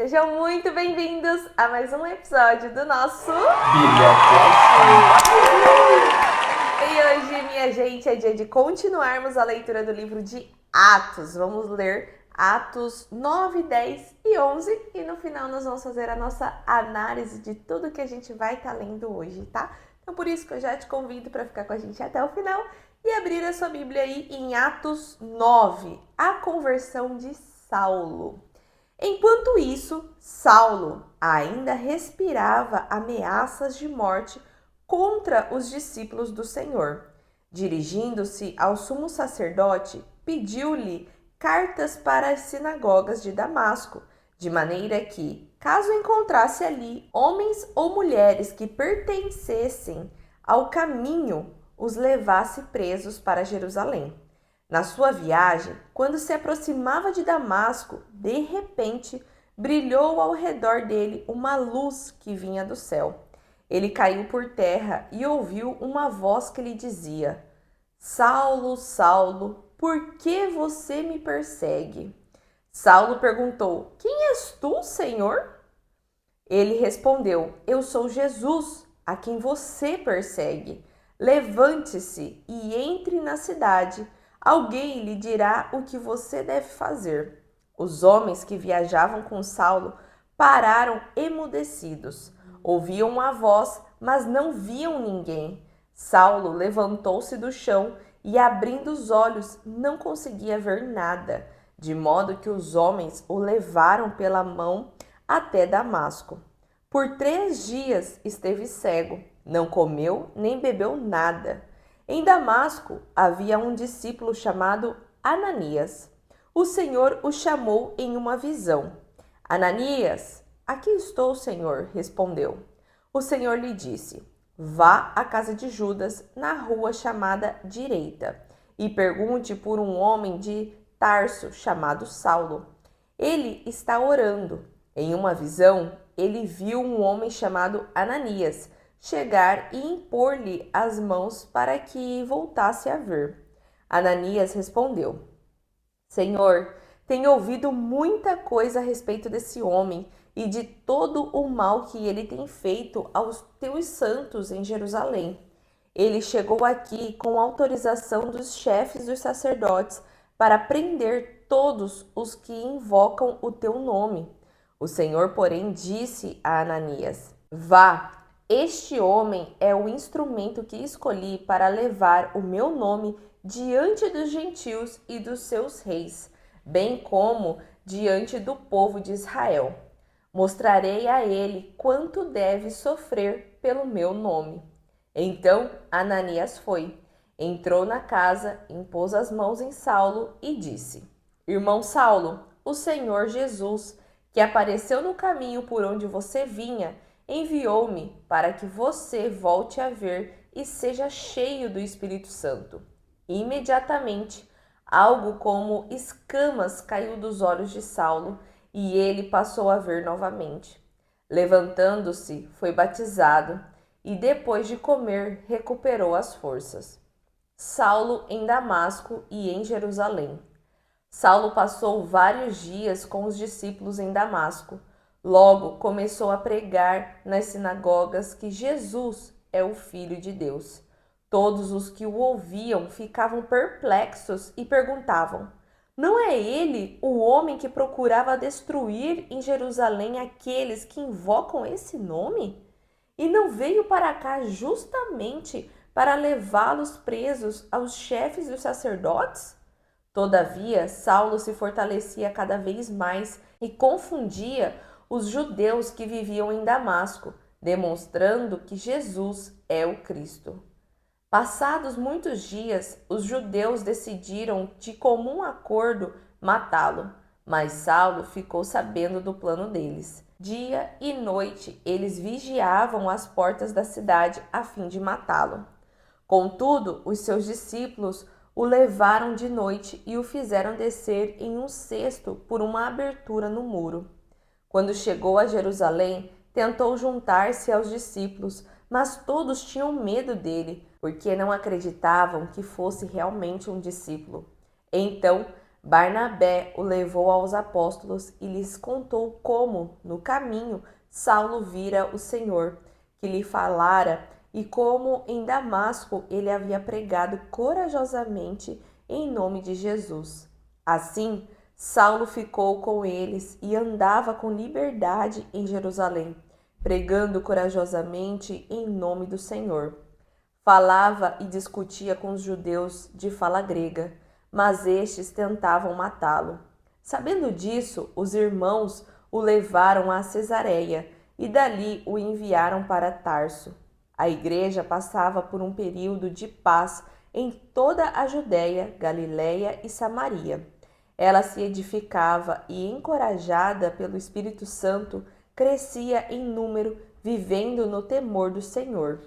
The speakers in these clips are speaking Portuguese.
Sejam muito bíblia a mais um episódio do nosso BíbliaCast. E hoje, minha gente, é dia de continuarmos a leitura do livro de Atos. Vamos ler Atos 9, 10 e 11 e no final nós vamos fazer a nossa análise de tudo que a gente vai estar lendo hoje, tá? Então por isso que eu já te convido para ficar com a gente até o final e abrir a sua Bíblia aí em Atos 9, a conversão de Saulo. Enquanto isso, Saulo ainda respirava ameaças de morte contra os discípulos do Senhor. Dirigindo-se ao sumo sacerdote, pediu-lhe cartas para as sinagogas de Damasco, de maneira que, caso encontrasse ali homens ou mulheres que pertencessem ao caminho, os levasse presos para Jerusalém. Na sua viagem, quando se aproximava de Damasco, de repente brilhou ao redor dele uma luz que vinha do céu. Ele caiu por terra e ouviu uma voz que lhe dizia: Saulo, Saulo, por que você me persegue? Saulo perguntou: Quem és tu, Senhor? Ele respondeu: Eu sou Jesus, a quem você persegue. Levante-se e entre na cidade. Alguém lhe dirá o que você deve fazer. Os homens que viajavam com Saulo pararam emudecidos. Ouviam a voz, mas não viam ninguém. Saulo levantou-se do chão e, abrindo os olhos, não conseguia ver nada, de modo que os homens o levaram pela mão até Damasco. Por 3 dias esteve cego, não comeu nem bebeu nada. Em Damasco havia um discípulo chamado Ananias. O Senhor o chamou em uma visão. Ananias, aqui estou, Senhor, respondeu. O Senhor lhe disse: Vá à casa de Judas, na rua chamada Direita, e pergunte por um homem de Tarso chamado Saulo. Ele está orando. Em uma visão, ele viu um homem chamado Ananias chegar e impor-lhe as mãos para que voltasse a ver. Ananias respondeu: Senhor, tenho ouvido muita coisa a respeito desse homem e de todo o mal que ele tem feito aos teus santos em Jerusalém. Ele chegou aqui com autorização dos chefes dos sacerdotes para prender todos os que invocam o teu nome. O Senhor, porém, disse a Ananias: Vá, este homem é o instrumento que escolhi para levar o meu nome diante dos gentios e dos seus reis, bem como diante do povo de Israel. Mostrarei a ele quanto deve sofrer pelo meu nome. Então Ananias foi, entrou na casa, impôs as mãos em Saulo e disse: Irmão Saulo, o Senhor Jesus, que apareceu no caminho por onde você vinha, enviou-me para que você volte a ver e seja cheio do Espírito Santo. Imediatamente, algo como escamas caiu dos olhos de Saulo e ele passou a ver novamente. Levantando-se, foi batizado e depois de comer recuperou as forças. Saulo em Damasco e em Jerusalém. Saulo passou vários dias com os discípulos em Damasco. Logo começou a pregar nas sinagogas que Jesus é o Filho de Deus. Todos os que o ouviam ficavam perplexos e perguntavam: Não é ele o homem que procurava destruir em Jerusalém aqueles que invocam esse nome? E não veio para cá justamente para levá-los presos aos chefes dos sacerdotes? Todavia, Saulo se fortalecia cada vez mais e confundia os judeus que viviam em Damasco, demonstrando que Jesus é o Cristo. Passados muitos dias, os judeus decidiram de comum acordo matá-lo, mas Saulo ficou sabendo do plano deles. Dia e noite eles vigiavam as portas da cidade a fim de matá-lo. Contudo, os seus discípulos o levaram de noite e o fizeram descer em um cesto por uma abertura no muro. Quando chegou a Jerusalém, tentou juntar-se aos discípulos, mas todos tinham medo dele, porque não acreditavam que fosse realmente um discípulo. Então, Barnabé o levou aos apóstolos e lhes contou como, no caminho, Saulo vira o Senhor, que lhe falara, e como em Damasco ele havia pregado corajosamente em nome de Jesus. Assim, Saulo ficou com eles e andava com liberdade em Jerusalém, pregando corajosamente em nome do Senhor. Falava e discutia com os judeus de fala grega, mas estes tentavam matá-lo. Sabendo disso, os irmãos o levaram a Cesareia e dali o enviaram para Tarso. A igreja passava por um período de paz em toda a Judéia, Galiléia e Samaria. Ela se edificava e, encorajada pelo Espírito Santo, crescia em número, vivendo no temor do Senhor.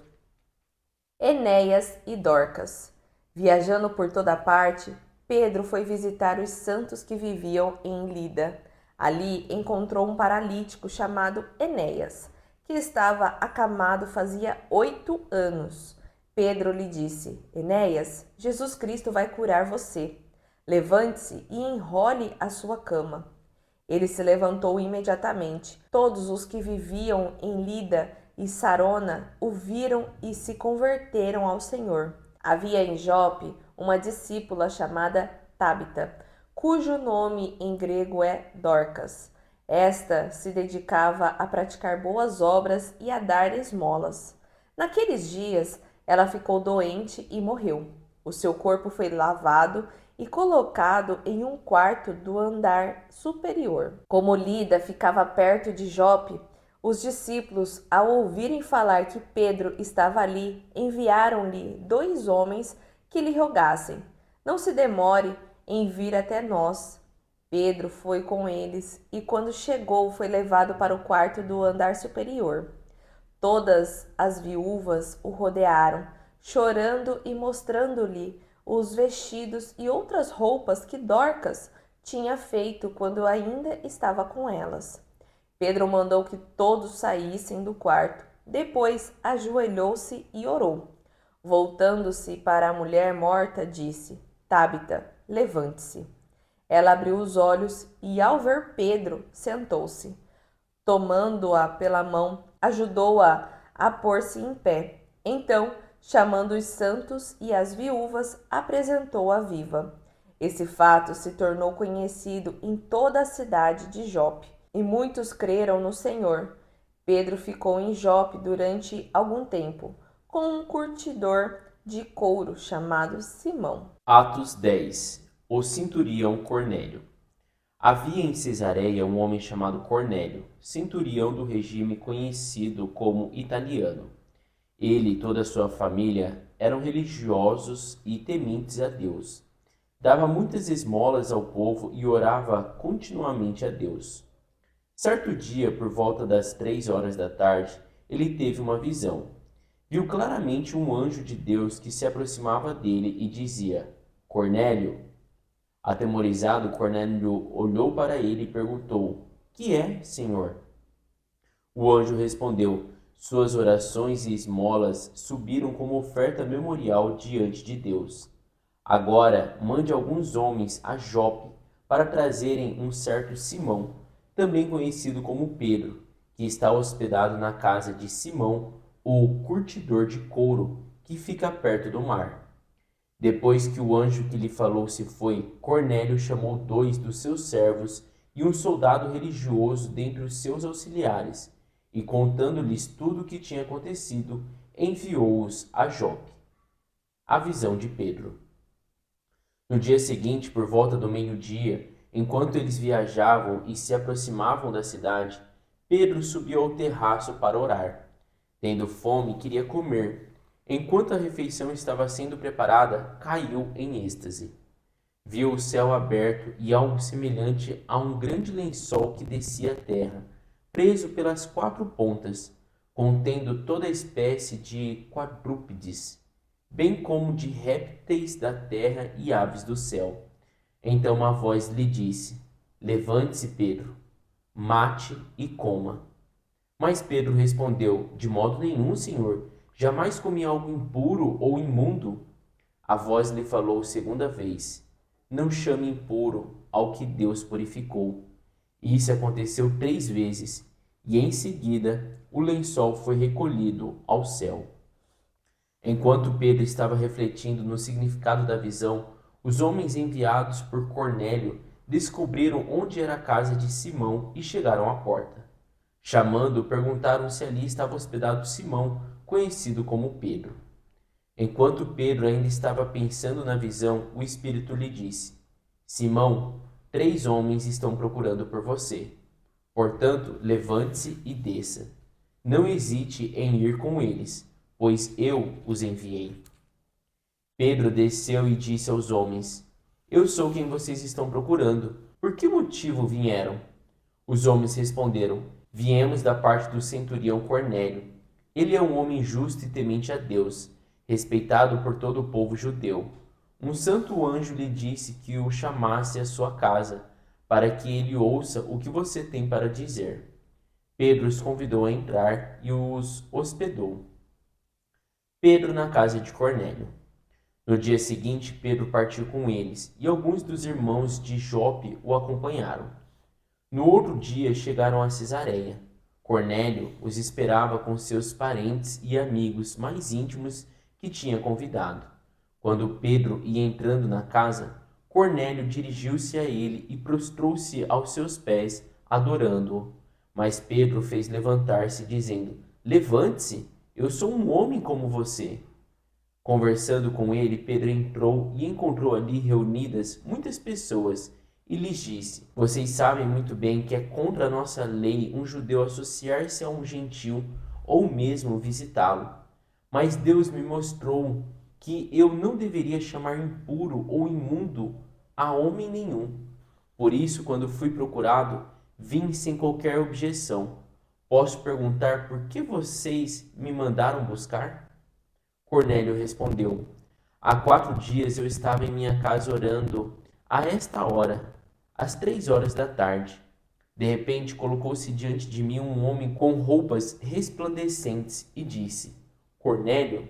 Enéas e Dorcas. Viajando por toda parte, Pedro foi visitar os santos que viviam em Lida. Ali encontrou um paralítico chamado Enéas, que estava acamado fazia 8 anos. Pedro lhe disse: Enéas, Jesus Cristo vai curar você. Levante-se e enrole a sua cama. Ele se levantou imediatamente. Todos os que viviam em Lida e Sarona o viram e se converteram ao Senhor. Havia em Jope uma discípula chamada Tabita, cujo nome em grego é Dorcas. Esta se dedicava a praticar boas obras e a dar esmolas. Naqueles dias, ela ficou doente e morreu. O seu corpo foi lavado e colocado em um quarto do andar superior. Como Lida ficava perto de Jope, os discípulos, ao ouvirem falar que Pedro estava ali, enviaram-lhe 2 homens que lhe rogassem: Não se demore em vir até nós. Pedro foi com eles e, quando chegou, foi levado para o quarto do andar superior. Todas as viúvas o rodearam, chorando e mostrando-lhe os vestidos e outras roupas que Dorcas tinha feito quando ainda estava com elas. Pedro mandou que todos saíssem do quarto. Depois ajoelhou-se e orou. Voltando-se para a mulher morta, disse: Tabita, levante-se. Ela abriu os olhos e, ao ver Pedro, sentou-se. Tomando-a pela mão, ajudou-a a pôr-se em pé. Então, chamando os santos e as viúvas, apresentou-a viva. Esse fato se tornou conhecido em toda a cidade de Jope, e muitos creram no Senhor. Pedro ficou em Jope durante algum tempo, com um curtidor de couro chamado Simão. Atos 10. O centurião Cornélio. Havia em Cesareia um homem chamado Cornélio, centurião do regime conhecido como italiano. Ele e toda a sua família eram religiosos e tementes a Deus. Dava muitas esmolas ao povo e orava continuamente a Deus. Certo dia, por volta das 3 horas da tarde, ele teve uma visão. Viu claramente um anjo de Deus que se aproximava dele e dizia: Cornélio. Atemorizado, Cornélio olhou para ele e perguntou: Que é, Senhor? O anjo respondeu: Suas orações e esmolas subiram como oferta memorial diante de Deus. Agora mande alguns homens a Jope para trazerem um certo Simão, também conhecido como Pedro, que está hospedado na casa de Simão, o curtidor de couro, que fica perto do mar. Depois que o anjo que lhe falou se foi, Cornélio chamou 2 dos seus servos e um soldado religioso dentre os seus auxiliares, e contando-lhes tudo o que tinha acontecido, enviou-os a Jope. A visão de Pedro. No dia seguinte, por volta do meio-dia, enquanto eles viajavam e se aproximavam da cidade, Pedro subiu ao terraço para orar. Tendo fome, queria comer. Enquanto a refeição estava sendo preparada, caiu em êxtase. Viu o céu aberto e algo semelhante a um grande lençol que descia à terra, preso pelas 4 pontas, contendo toda espécie de quadrúpedes, bem como de répteis da terra e aves do céu. Então uma voz lhe disse: Levante-se, Pedro, mate e coma. Mas Pedro respondeu: De modo nenhum, Senhor. Jamais comi algo impuro ou imundo. A voz lhe falou segunda vez: não chame impuro ao que Deus purificou. Isso aconteceu 3 vezes, e em seguida o lençol foi recolhido ao céu. Enquanto Pedro estava refletindo no significado da visão, os homens enviados por Cornélio descobriram onde era a casa de Simão e chegaram à porta. Chamando, perguntaram se ali estava hospedado Simão, conhecido como Pedro. Enquanto Pedro ainda estava pensando na visão, o Espírito lhe disse: Simão, 3 homens estão procurando por você. Portanto, levante-se e desça. Não hesite em ir com eles, pois eu os enviei. Pedro desceu e disse aos homens: Eu sou quem vocês estão procurando. Por que motivo vieram? Os homens responderam: Viemos da parte do centurião Cornélio. Ele é um homem justo e temente a Deus, respeitado por todo o povo judeu. Um santo anjo lhe disse que o chamasse à sua casa, para que ele ouça o que você tem para dizer. Pedro os convidou a entrar e os hospedou. Pedro na casa de Cornélio. No dia seguinte, Pedro partiu com eles, e alguns dos irmãos de Jope o acompanharam. No outro dia chegaram a Cesareia. Cornélio os esperava com seus parentes e amigos mais íntimos que tinha convidado. Quando Pedro ia entrando na casa, Cornélio dirigiu-se a ele e prostrou-se aos seus pés, adorando-o. Mas Pedro fez levantar-se, dizendo: Levante-se, eu sou um homem como você. Conversando com ele, Pedro entrou e encontrou ali reunidas muitas pessoas e lhes disse: Vocês sabem muito bem que é contra a nossa lei um judeu associar-se a um gentil ou mesmo visitá-lo. Mas Deus me mostrou que eu não deveria chamar impuro ou imundo a homem nenhum. Por isso, quando fui procurado, vim sem qualquer objeção. Posso perguntar por que vocês me mandaram buscar? Cornélio respondeu: Há 4 dias eu estava em minha casa orando a esta hora, às 3 horas da tarde. De repente colocou-se diante de mim um homem com roupas resplandecentes e disse: Cornélio,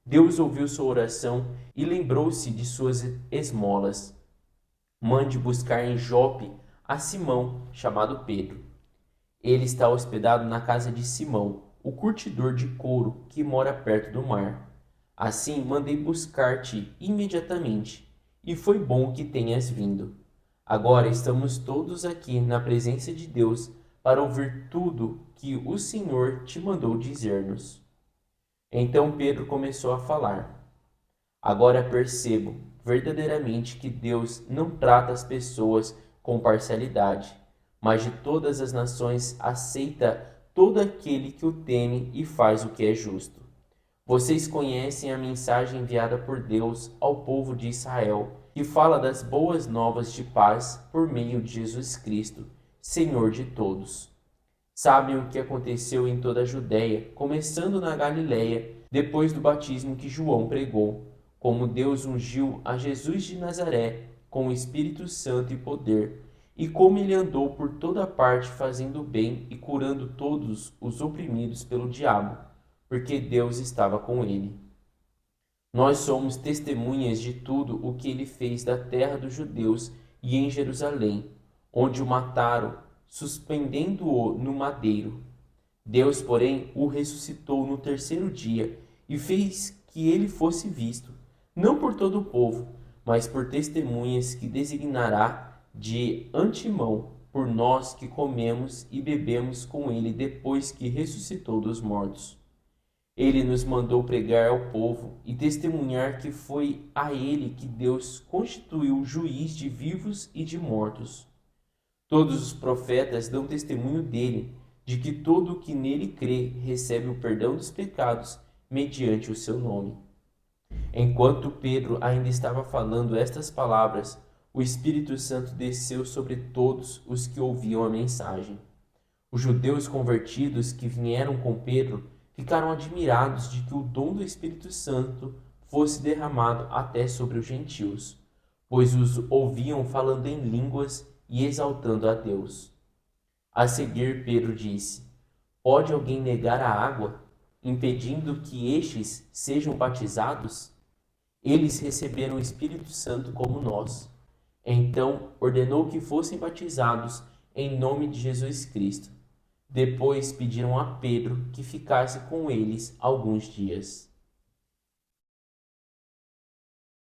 Deus ouviu sua oração e lembrou-se de suas esmolas. Mande buscar em Jope a Simão, chamado Pedro. Ele está hospedado na casa de Simão, o curtidor de couro, que mora perto do mar. Assim mandei buscar-te imediatamente, e foi bom que tenhas vindo. Agora estamos todos aqui na presença de Deus para ouvir tudo que o Senhor te mandou dizer-nos. Então Pedro começou a falar: Agora percebo verdadeiramente que Deus não trata as pessoas com parcialidade, mas de todas as nações aceita todo aquele que o teme e faz o que é justo. Vocês conhecem a mensagem enviada por Deus ao povo de Israel, que fala das boas novas de paz por meio de Jesus Cristo, Senhor de todos. Sabem o que aconteceu em toda a Judéia, começando na Galiléia, depois do batismo que João pregou, como Deus ungiu a Jesus de Nazaré com o Espírito Santo e poder, e como ele andou por toda parte fazendo bem e curando todos os oprimidos pelo diabo, porque Deus estava com ele. Nós somos testemunhas de tudo o que ele fez da terra dos judeus e em Jerusalém, onde o mataram, suspendendo-o no madeiro. Deus, porém, o ressuscitou no terceiro dia e fez que ele fosse visto, não por todo o povo, mas por testemunhas que designará de antemão por nós que comemos e bebemos com ele depois que ressuscitou dos mortos. Ele nos mandou pregar ao povo e testemunhar que foi a ele que Deus constituiu juiz de vivos e de mortos. Todos os profetas dão testemunho dele, de que todo o que nele crê recebe o perdão dos pecados mediante o seu nome. Enquanto Pedro ainda estava falando estas palavras, o Espírito Santo desceu sobre todos os que ouviam a mensagem. Os judeus convertidos que vieram com Pedro ficaram admirados de que o dom do Espírito Santo fosse derramado até sobre os gentios, pois os ouviam falando em línguas e exaltando a Deus. A seguir, Pedro disse: Pode alguém negar a água, impedindo que estes sejam batizados? Eles receberam o Espírito Santo como nós. Então ordenou que fossem batizados em nome de Jesus Cristo. Depois pediram a Pedro que ficasse com eles alguns dias.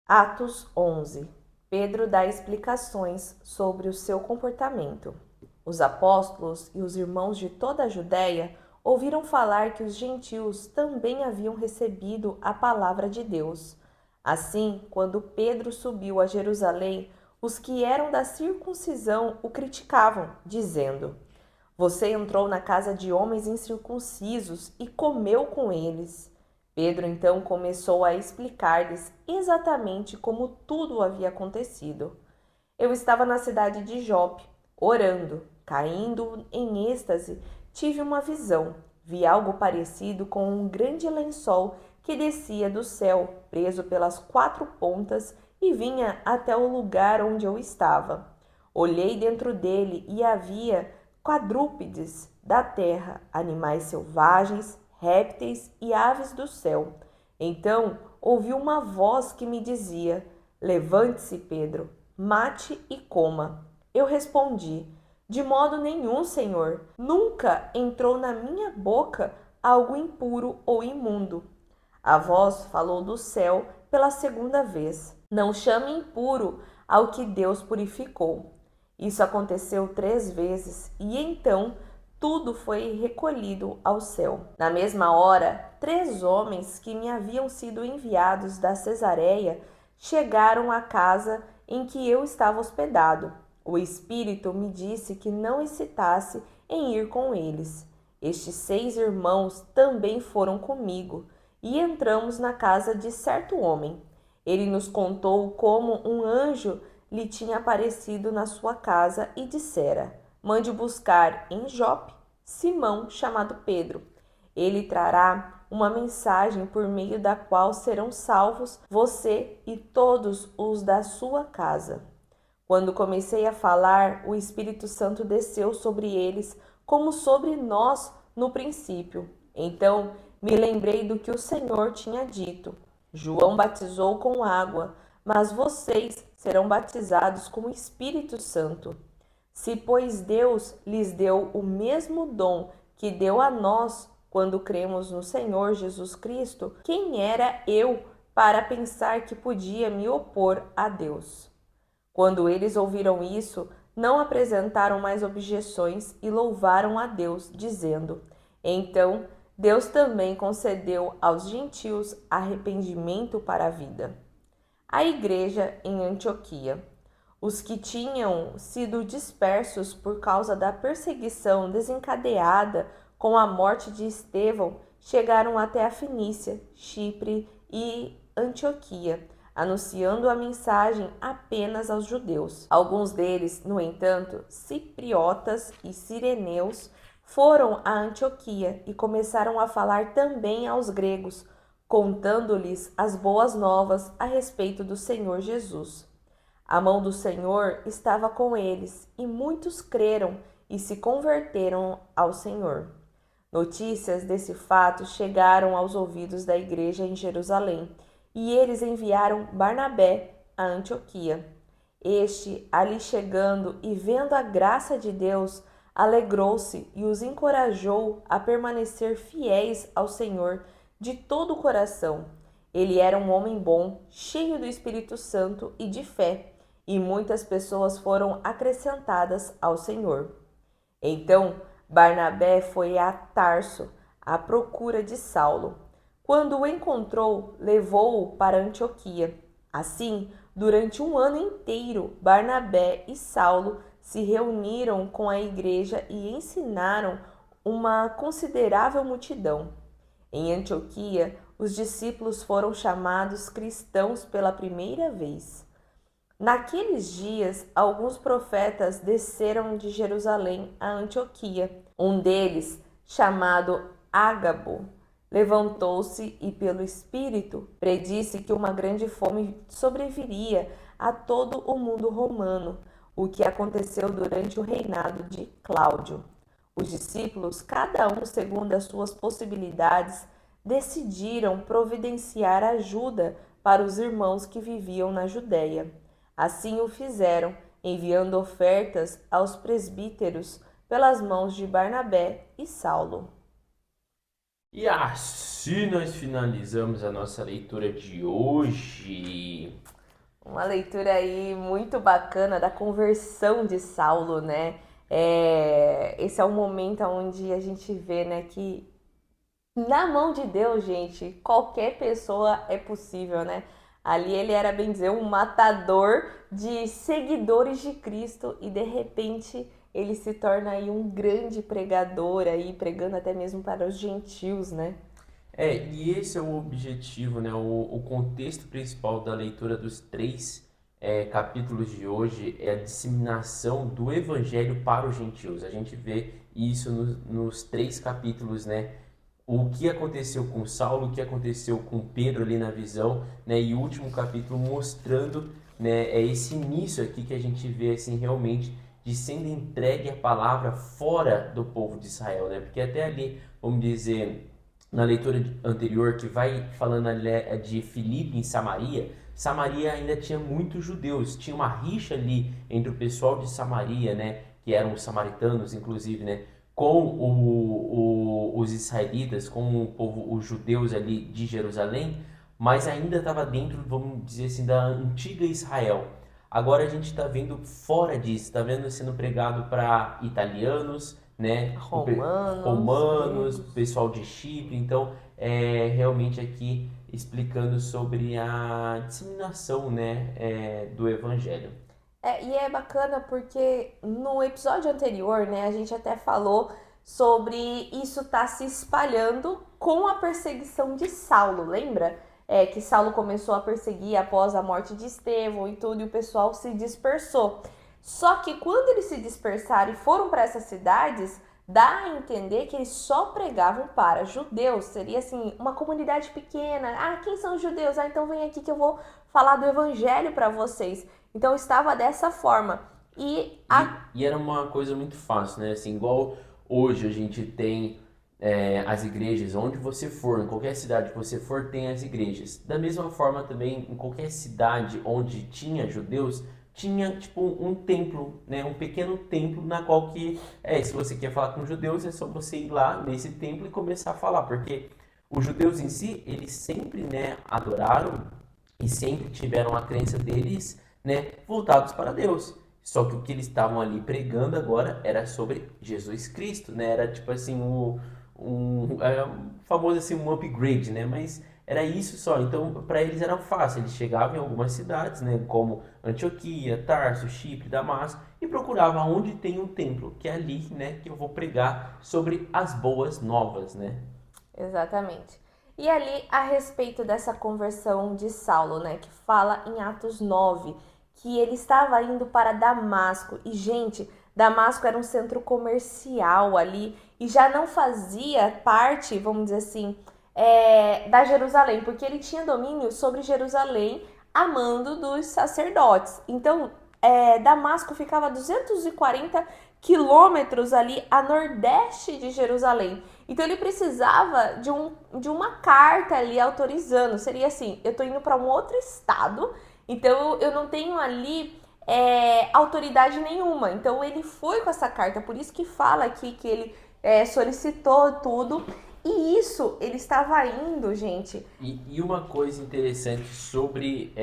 Atos 11. Pedro dá explicações sobre o seu comportamento. Os apóstolos e os irmãos de toda a Judéia ouviram falar que os gentios também haviam recebido a palavra de Deus. Assim, quando Pedro subiu a Jerusalém, os que eram da circuncisão o criticavam, dizendo: Você entrou na casa de homens incircuncisos e comeu com eles. Pedro então começou a explicar-lhes exatamente como tudo havia acontecido. Eu estava na cidade de Jope, orando, caindo em êxtase, tive uma visão. Vi algo parecido com um grande lençol que descia do céu, preso pelas quatro pontas, e vinha até o lugar onde eu estava. Olhei dentro dele e havia quadrúpedes da terra, animais selvagens, répteis e aves do céu. Então ouvi uma voz que me dizia: Levante-se, Pedro, mate e coma. Eu respondi: De modo nenhum, Senhor. Nunca entrou na minha boca algo impuro ou imundo. A voz falou do céu pela segunda vez: Não chame impuro ao que Deus purificou. Isso aconteceu 3 vezes e então tudo foi recolhido ao céu. Na mesma hora, 3 homens que me haviam sido enviados da Cesareia chegaram à casa em que eu estava hospedado. O Espírito me disse que não hesitasse em ir com eles. Estes 6 irmãos também foram comigo e entramos na casa de certo homem. Ele nos contou como um anjo lhe tinha aparecido na sua casa e dissera: Mande buscar em Jope Simão, chamado Pedro. Ele trará uma mensagem por meio da qual serão salvos você e todos os da sua casa. Quando comecei a falar, o Espírito Santo desceu sobre eles, como sobre nós no princípio. Então me lembrei do que o Senhor tinha dito: João batizou com água, mas vocês serão batizados com o Espírito Santo. Se, pois, Deus lhes deu o mesmo dom que deu a nós quando cremos no Senhor Jesus Cristo, quem era eu para pensar que podia me opor a Deus? Quando eles ouviram isso, não apresentaram mais objeções e louvaram a Deus, dizendo: Então Deus também concedeu aos gentios arrependimento para a vida. A igreja em Antioquia. Os que tinham sido dispersos por causa da perseguição desencadeada com a morte de Estevão chegaram até a Fenícia, Chipre e Antioquia, anunciando a mensagem apenas aos judeus. Alguns deles, no entanto, cipriotas e cireneus, foram a Antioquia e começaram a falar também aos gregos, contando-lhes as boas novas a respeito do Senhor Jesus. A mão do Senhor estava com eles, e muitos creram e se converteram ao Senhor. Notícias desse fato chegaram aos ouvidos da igreja em Jerusalém, e eles enviaram Barnabé a Antioquia. Este, ali chegando e vendo a graça de Deus, alegrou-se e os encorajou a permanecer fiéis ao Senhor de todo o coração. Ele era um homem bom, cheio do Espírito Santo e de fé, e muitas pessoas foram acrescentadas ao Senhor. Então Barnabé foi a Tarso à procura de Saulo. Quando o encontrou, levou-o para Antioquia. Assim, durante um ano inteiro, Barnabé e Saulo se reuniram com a igreja e ensinaram uma considerável multidão. Em Antioquia, os discípulos foram chamados cristãos pela primeira vez. Naqueles dias, alguns profetas desceram de Jerusalém a Antioquia. Um deles, chamado Ágabo, levantou-se e, pelo Espírito, predisse que uma grande fome sobreviria a todo o mundo romano, o que aconteceu durante o reinado de Cláudio. Os discípulos, cada um segundo as suas possibilidades, decidiram providenciar ajuda para os irmãos que viviam na Judéia. Assim o fizeram, enviando ofertas aos presbíteros pelas mãos de Barnabé e Saulo. E assim nós finalizamos a nossa leitura de hoje. Uma leitura aí muito bacana da conversão de Saulo, né? Esse é o momento onde a gente vê, né, que na mão de Deus, gente, qualquer pessoa é possível, né? Ali ele era, bem dizer, um matador de seguidores de Cristo e de repente ele se torna aí um grande pregador aí, pregando até mesmo para os gentios, né? E esse é o objetivo, né? O contexto principal da leitura dos três capítulos de hoje é a disseminação do evangelho para os gentios. A gente vê isso nos três capítulos, né? O que aconteceu com Saulo, o que aconteceu com Pedro ali na visão, né? E o último capítulo mostrando, né, esse início aqui que a gente vê assim realmente de sendo entregue a palavra fora do povo de Israel, né? Porque até ali, vamos dizer, na leitura anterior que vai falando ali de Filipe em Samaria, Samaria ainda tinha muitos judeus, tinha uma rixa ali entre o pessoal de Samaria, né, que eram os samaritanos, inclusive, né, com os israelitas, com o povo, os judeus ali de Jerusalém, mas ainda estava dentro, vamos dizer assim, da antiga Israel. Agora a gente está vendo fora disso, está vendo sendo pregado para italianos, né, Romanos, romanos, gregos. pessoal de Chipre. Então, realmente aqui explicando sobre a disseminação, né, do evangelho. E é bacana porque no episódio anterior, né, a gente até falou sobre isso tá se espalhando com a perseguição de Saulo, lembra? Que Saulo começou a perseguir após a morte de Estevão e tudo, e o pessoal se dispersou. Só que quando eles se dispersaram e foram para essas cidades, dá a entender que eles só pregavam para judeus. Seria assim, uma comunidade pequena. Ah, quem são os judeus? Ah, então vem aqui que eu vou falar do evangelho para vocês. Então estava dessa forma. E era uma coisa muito fácil, né? Assim, igual hoje a gente tem as igrejas, onde você for, em qualquer cidade que você for, tem as igrejas. Da mesma forma também, em qualquer cidade onde tinha judeus, tinha tipo um templo, né? Um pequeno templo na qual que, se você quer falar com judeus, é só você ir lá nesse templo e começar a falar, porque os judeus em si, eles sempre, né, adoraram e sempre tiveram a crença deles, né, voltados para Deus. Só que o que eles estavam ali pregando agora era sobre Jesus Cristo, né? Era tipo assim era um famoso assim um upgrade, né? Mas era isso só. Então para eles era fácil. Eles chegavam em algumas cidades, né? Como Antioquia, Tarso, Chipre, Damasco e procuravam onde tem um templo, que é ali, né? Que eu vou pregar sobre as boas novas, né? Exatamente. E ali, a respeito dessa conversão de Saulo, né, que fala em Atos 9, que ele estava indo para Damasco. E, gente, Damasco era um centro comercial ali e já não fazia parte, vamos dizer assim, da Jerusalém, porque ele tinha domínio sobre Jerusalém a mando dos sacerdotes. Então, Damasco ficava a 240 quilômetros ali a nordeste de Jerusalém. Então ele precisava de uma carta ali autorizando. Seria assim, eu tô indo para um outro estado, então eu não tenho ali autoridade nenhuma. Então ele foi com essa carta, por isso que fala aqui que ele solicitou tudo. E isso, ele estava indo, gente. E uma coisa interessante sobre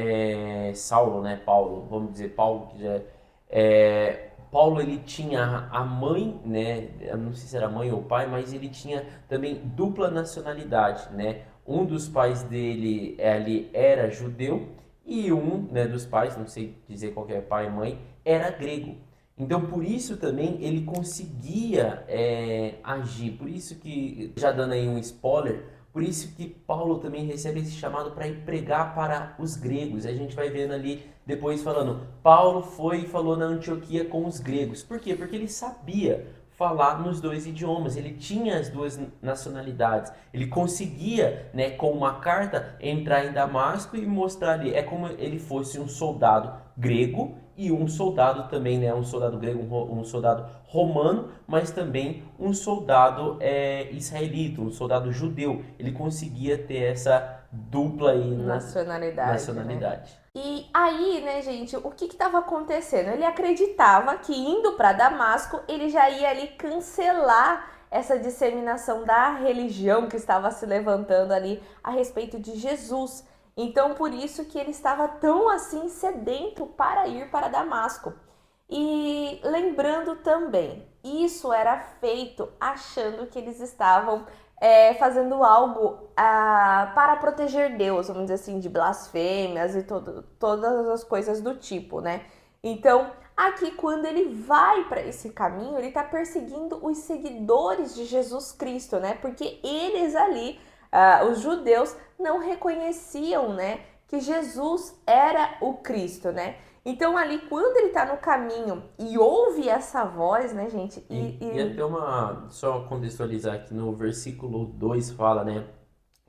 Saulo, né? Paulo, vamos dizer Paulo, que já Paulo ele tinha a mãe, né? Eu não sei se era mãe ou pai, mas ele tinha também dupla nacionalidade, né? Um dos pais dele ali era judeu e um, né, dos pais, não sei dizer qual que é pai e mãe, era grego. Então por isso também ele conseguia agir. Por isso que, já dando aí um spoiler, por isso que Paulo também recebe esse chamado para ir pregar para os gregos. A gente vai vendo ali depois falando, Paulo foi e falou na Antioquia com os gregos. Por quê? Porque ele sabia falar nos dois idiomas, ele tinha as duas nacionalidades, ele conseguia, né, com uma carta, entrar em Damasco e mostrar ali, é como ele fosse um soldado grego e um soldado também, né, um soldado grego, um soldado romano, mas também um soldado israelita, um soldado judeu. Ele conseguia ter essa dupla aí nacionalidade. E aí, né, gente, o que estava acontecendo? Ele acreditava que indo para Damasco, ele já ia ali cancelar essa disseminação da religião que estava se levantando ali a respeito de Jesus. Então, por isso que ele estava tão assim sedento para ir para Damasco. E lembrando também, isso era feito achando que eles estavam fazendo algo para proteger Deus, vamos dizer assim, de blasfêmias e todas as coisas do tipo, né? Então, aqui quando ele vai para esse caminho, ele está perseguindo os seguidores de Jesus Cristo, né? Porque eles ali, os judeus, não reconheciam, né, que Jesus era o Cristo, né? Então ali, quando ele tá no caminho e ouve essa voz, né, gente? E até só contextualizar aqui no versículo 2 fala, né,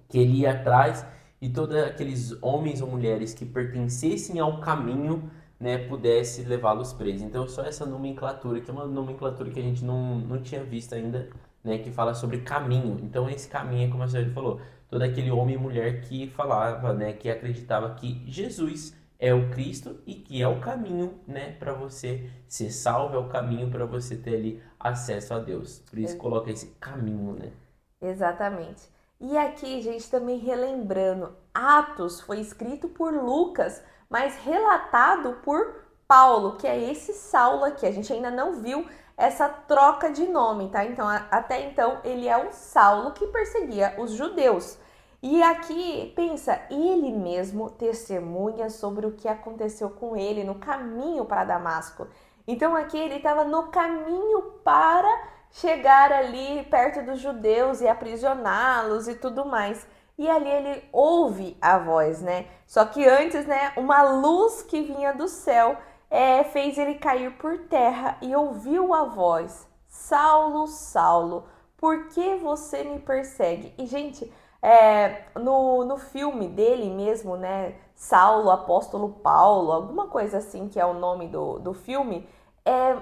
que ele ia atrás e todos aqueles homens ou mulheres que pertencessem ao caminho, né, pudesse levá-los presos. Então só essa nomenclatura, que é uma nomenclatura que a gente não tinha visto ainda, né, que fala sobre caminho. Então esse caminho é como a senhora falou, todo aquele homem e mulher que falava, né, que acreditava que Jesus é o Cristo e que é o caminho, né, para você ser salvo, é o caminho para você ter ali acesso a Deus. Por isso coloca esse caminho, né? Exatamente. E aqui, gente, também relembrando, Atos foi escrito por Lucas, mas relatado por Paulo, que é esse Saulo aqui. A gente ainda não viu essa troca de nome, tá? Então, até então, ele é um Saulo que perseguia os judeus. E aqui, pensa, ele mesmo testemunha sobre o que aconteceu com ele no caminho para Damasco. Então aqui ele estava no caminho para chegar ali perto dos judeus e aprisioná-los e tudo mais. E ali ele ouve a voz, né? Só que antes, né, uma luz que vinha do céu fez ele cair por terra e ouviu a voz: Saulo, Saulo, por que você me persegue? E, gente, no filme dele mesmo, né, Saulo, Apóstolo Paulo, alguma coisa assim que é o nome do filme,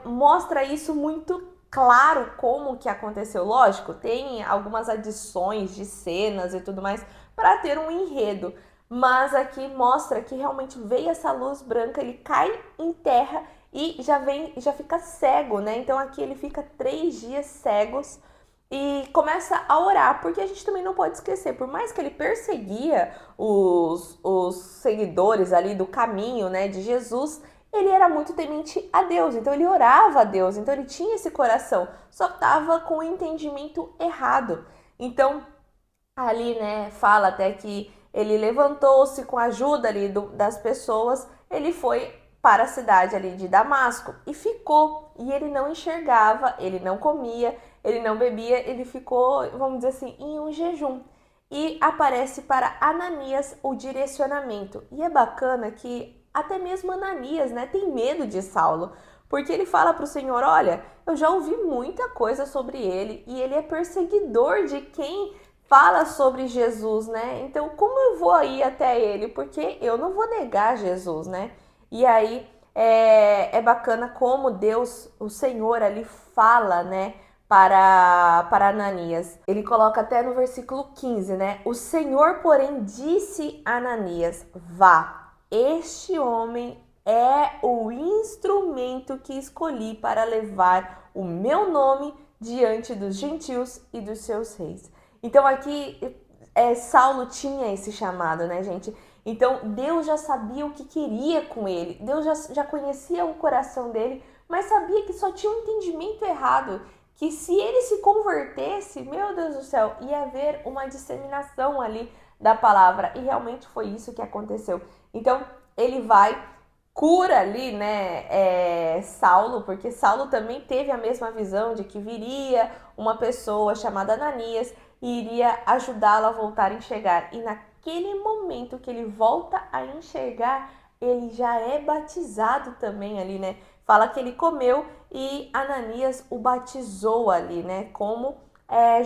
mostra isso muito claro como que aconteceu. Lógico, tem algumas adições de cenas e tudo mais para ter um enredo, mas aqui mostra que realmente veio essa luz branca, ele cai em terra e já fica cego, né? Então aqui ele fica 3 dias cegos e começa a orar, porque a gente também não pode esquecer, por mais que ele perseguia os seguidores ali do caminho, né, de Jesus, ele era muito temente a Deus, então ele orava a Deus, então ele tinha esse coração, só estava com o entendimento errado. Então, ali, né, fala até que ele levantou-se com a ajuda ali das pessoas, ele foi para a cidade ali de Damasco e ficou, e ele não enxergava, ele não comia, ele não bebia, ele ficou, vamos dizer assim, em um jejum. E aparece para Ananias o direcionamento. E é bacana que até mesmo Ananias, né, tem medo de Saulo, porque ele fala para o Senhor: olha, eu já ouvi muita coisa sobre ele e ele é perseguidor de quem fala sobre Jesus, né? Então, como eu vou ir até ele? Porque eu não vou negar Jesus, né? E aí é bacana como Deus, o Senhor ali fala, né, para Ananias. Ele coloca até no versículo 15, né? O Senhor, porém, disse a Ananias: vá, este homem é o instrumento que escolhi para levar o meu nome diante dos gentios e dos seus reis. Então aqui Saulo tinha esse chamado, né, gente? Então Deus já sabia o que queria com ele, Deus já conhecia o coração dele, mas sabia que só tinha um entendimento errado, que se ele se convertesse, meu Deus do céu, ia haver uma disseminação ali da palavra, e realmente foi isso que aconteceu. Então ele vai, cura ali, né, Saulo, porque Saulo também teve a mesma visão de que viria uma pessoa chamada Ananias e iria ajudá-lo a voltar a enxergar. E naquele momento que ele volta a enxergar, ele já é batizado também ali, né? Fala que ele comeu e Ananias o batizou ali, né? Como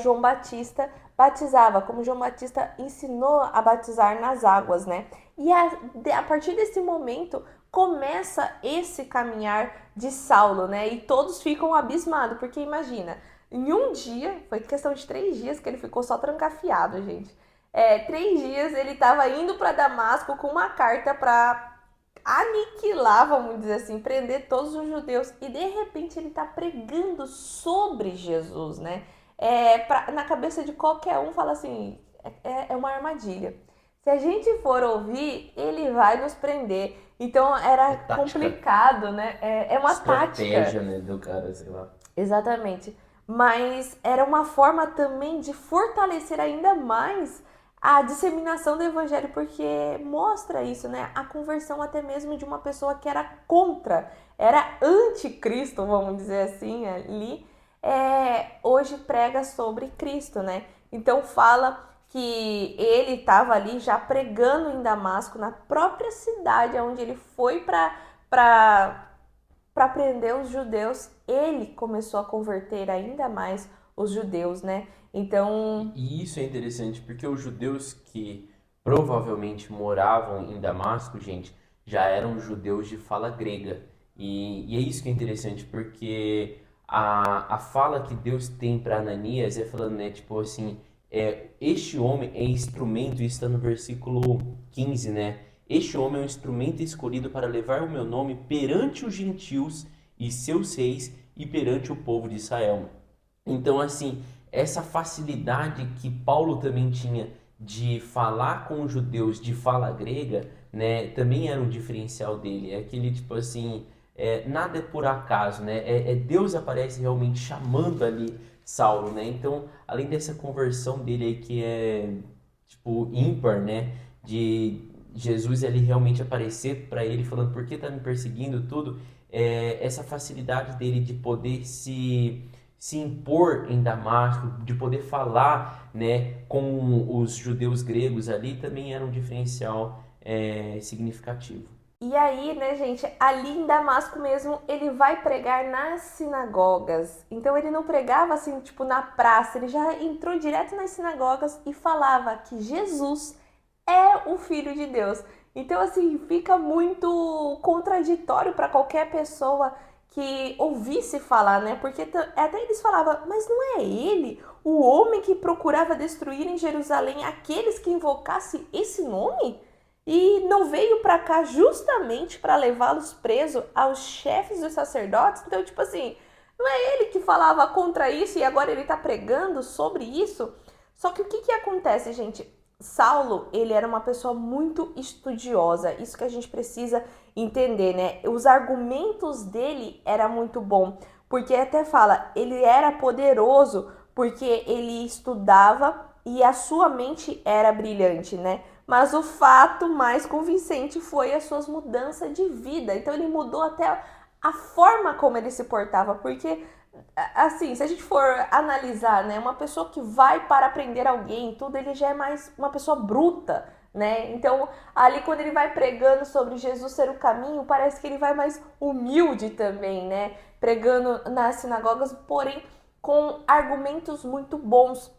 João Batista batizava, como João Batista ensinou a batizar nas águas, né? E a partir desse momento começa esse caminhar de Saulo, né? E todos ficam abismados, porque imagina, em um dia, foi questão de 3 dias que ele ficou só trancafiado, gente. 3 dias ele estava indo para Damasco com uma carta para aniquilar, vamos dizer assim, prender todos os judeus. E de repente ele está pregando sobre Jesus, né? Na cabeça de qualquer um fala assim, é uma armadilha. Se a gente for ouvir, ele vai nos prender. Então É era tática, complicado, né? É uma tática. estratégia, né, do cara, sei lá. Exatamente. Mas era uma forma também de fortalecer ainda mais a disseminação do evangelho, porque mostra isso, né? A conversão até mesmo de uma pessoa que era contra, era anticristo, vamos dizer assim, ali, hoje prega sobre Cristo, né? Então fala que ele estava ali já pregando em Damasco, na própria cidade onde ele foi para prender os judeus, ele começou a converter ainda mais os judeus, né? Então, E isso é interessante porque os judeus que provavelmente moravam em Damasco, gente, já eram judeus de fala grega. E é isso que é interessante, porque a fala que Deus tem para Ananias é falando, né, tipo assim, este homem é instrumento, isso está no versículo 15, né? Este homem é um instrumento escolhido para levar o meu nome perante os gentios e seus reis e perante o povo de Israel. Então, assim, essa facilidade que Paulo também tinha de falar com os judeus de fala grega, né, também era um diferencial dele. É aquele tipo assim, nada é por acaso, né? Deus aparece realmente chamando ali Saulo, né? Então, além dessa conversão dele aí que é tipo ímpar, né? De Jesus ali realmente aparecer para ele falando por que tá me perseguindo tudo, essa facilidade dele de poder se impor em Damasco, de poder falar, né, com os judeus gregos ali, também era um diferencial significativo. e aí, né, gente, ali em Damasco mesmo, ele vai pregar nas sinagogas. Então ele não pregava assim, tipo, na praça, ele já entrou direto nas sinagogas e falava que Jesus é o Filho de Deus. Então, assim, fica muito contraditório para qualquer pessoa que ouvisse falar, né? Porque até eles falavam, mas não é ele, o homem que procurava destruir em Jerusalém aqueles que invocassem esse nome? E não veio para cá justamente para levá-los presos aos chefes dos sacerdotes? Então, tipo assim, não é ele que falava contra isso e agora ele tá pregando sobre isso? Só que o que acontece, gente? Saulo, ele era uma pessoa muito estudiosa, isso que a gente precisa entender, né? Os argumentos dele era muito bom, porque até fala, ele era poderoso porque ele estudava e a sua mente era brilhante, né? Mas o fato mais convincente foi as suas mudanças de vida. Então ele mudou até a forma como ele se portava, porque assim, se a gente for analisar, né, uma pessoa que vai para aprender alguém, tudo, ele já é mais uma pessoa bruta, né? Então, ali quando ele vai pregando sobre Jesus ser o caminho, parece que ele vai mais humilde também, né? Pregando nas sinagogas, porém com argumentos muito bons.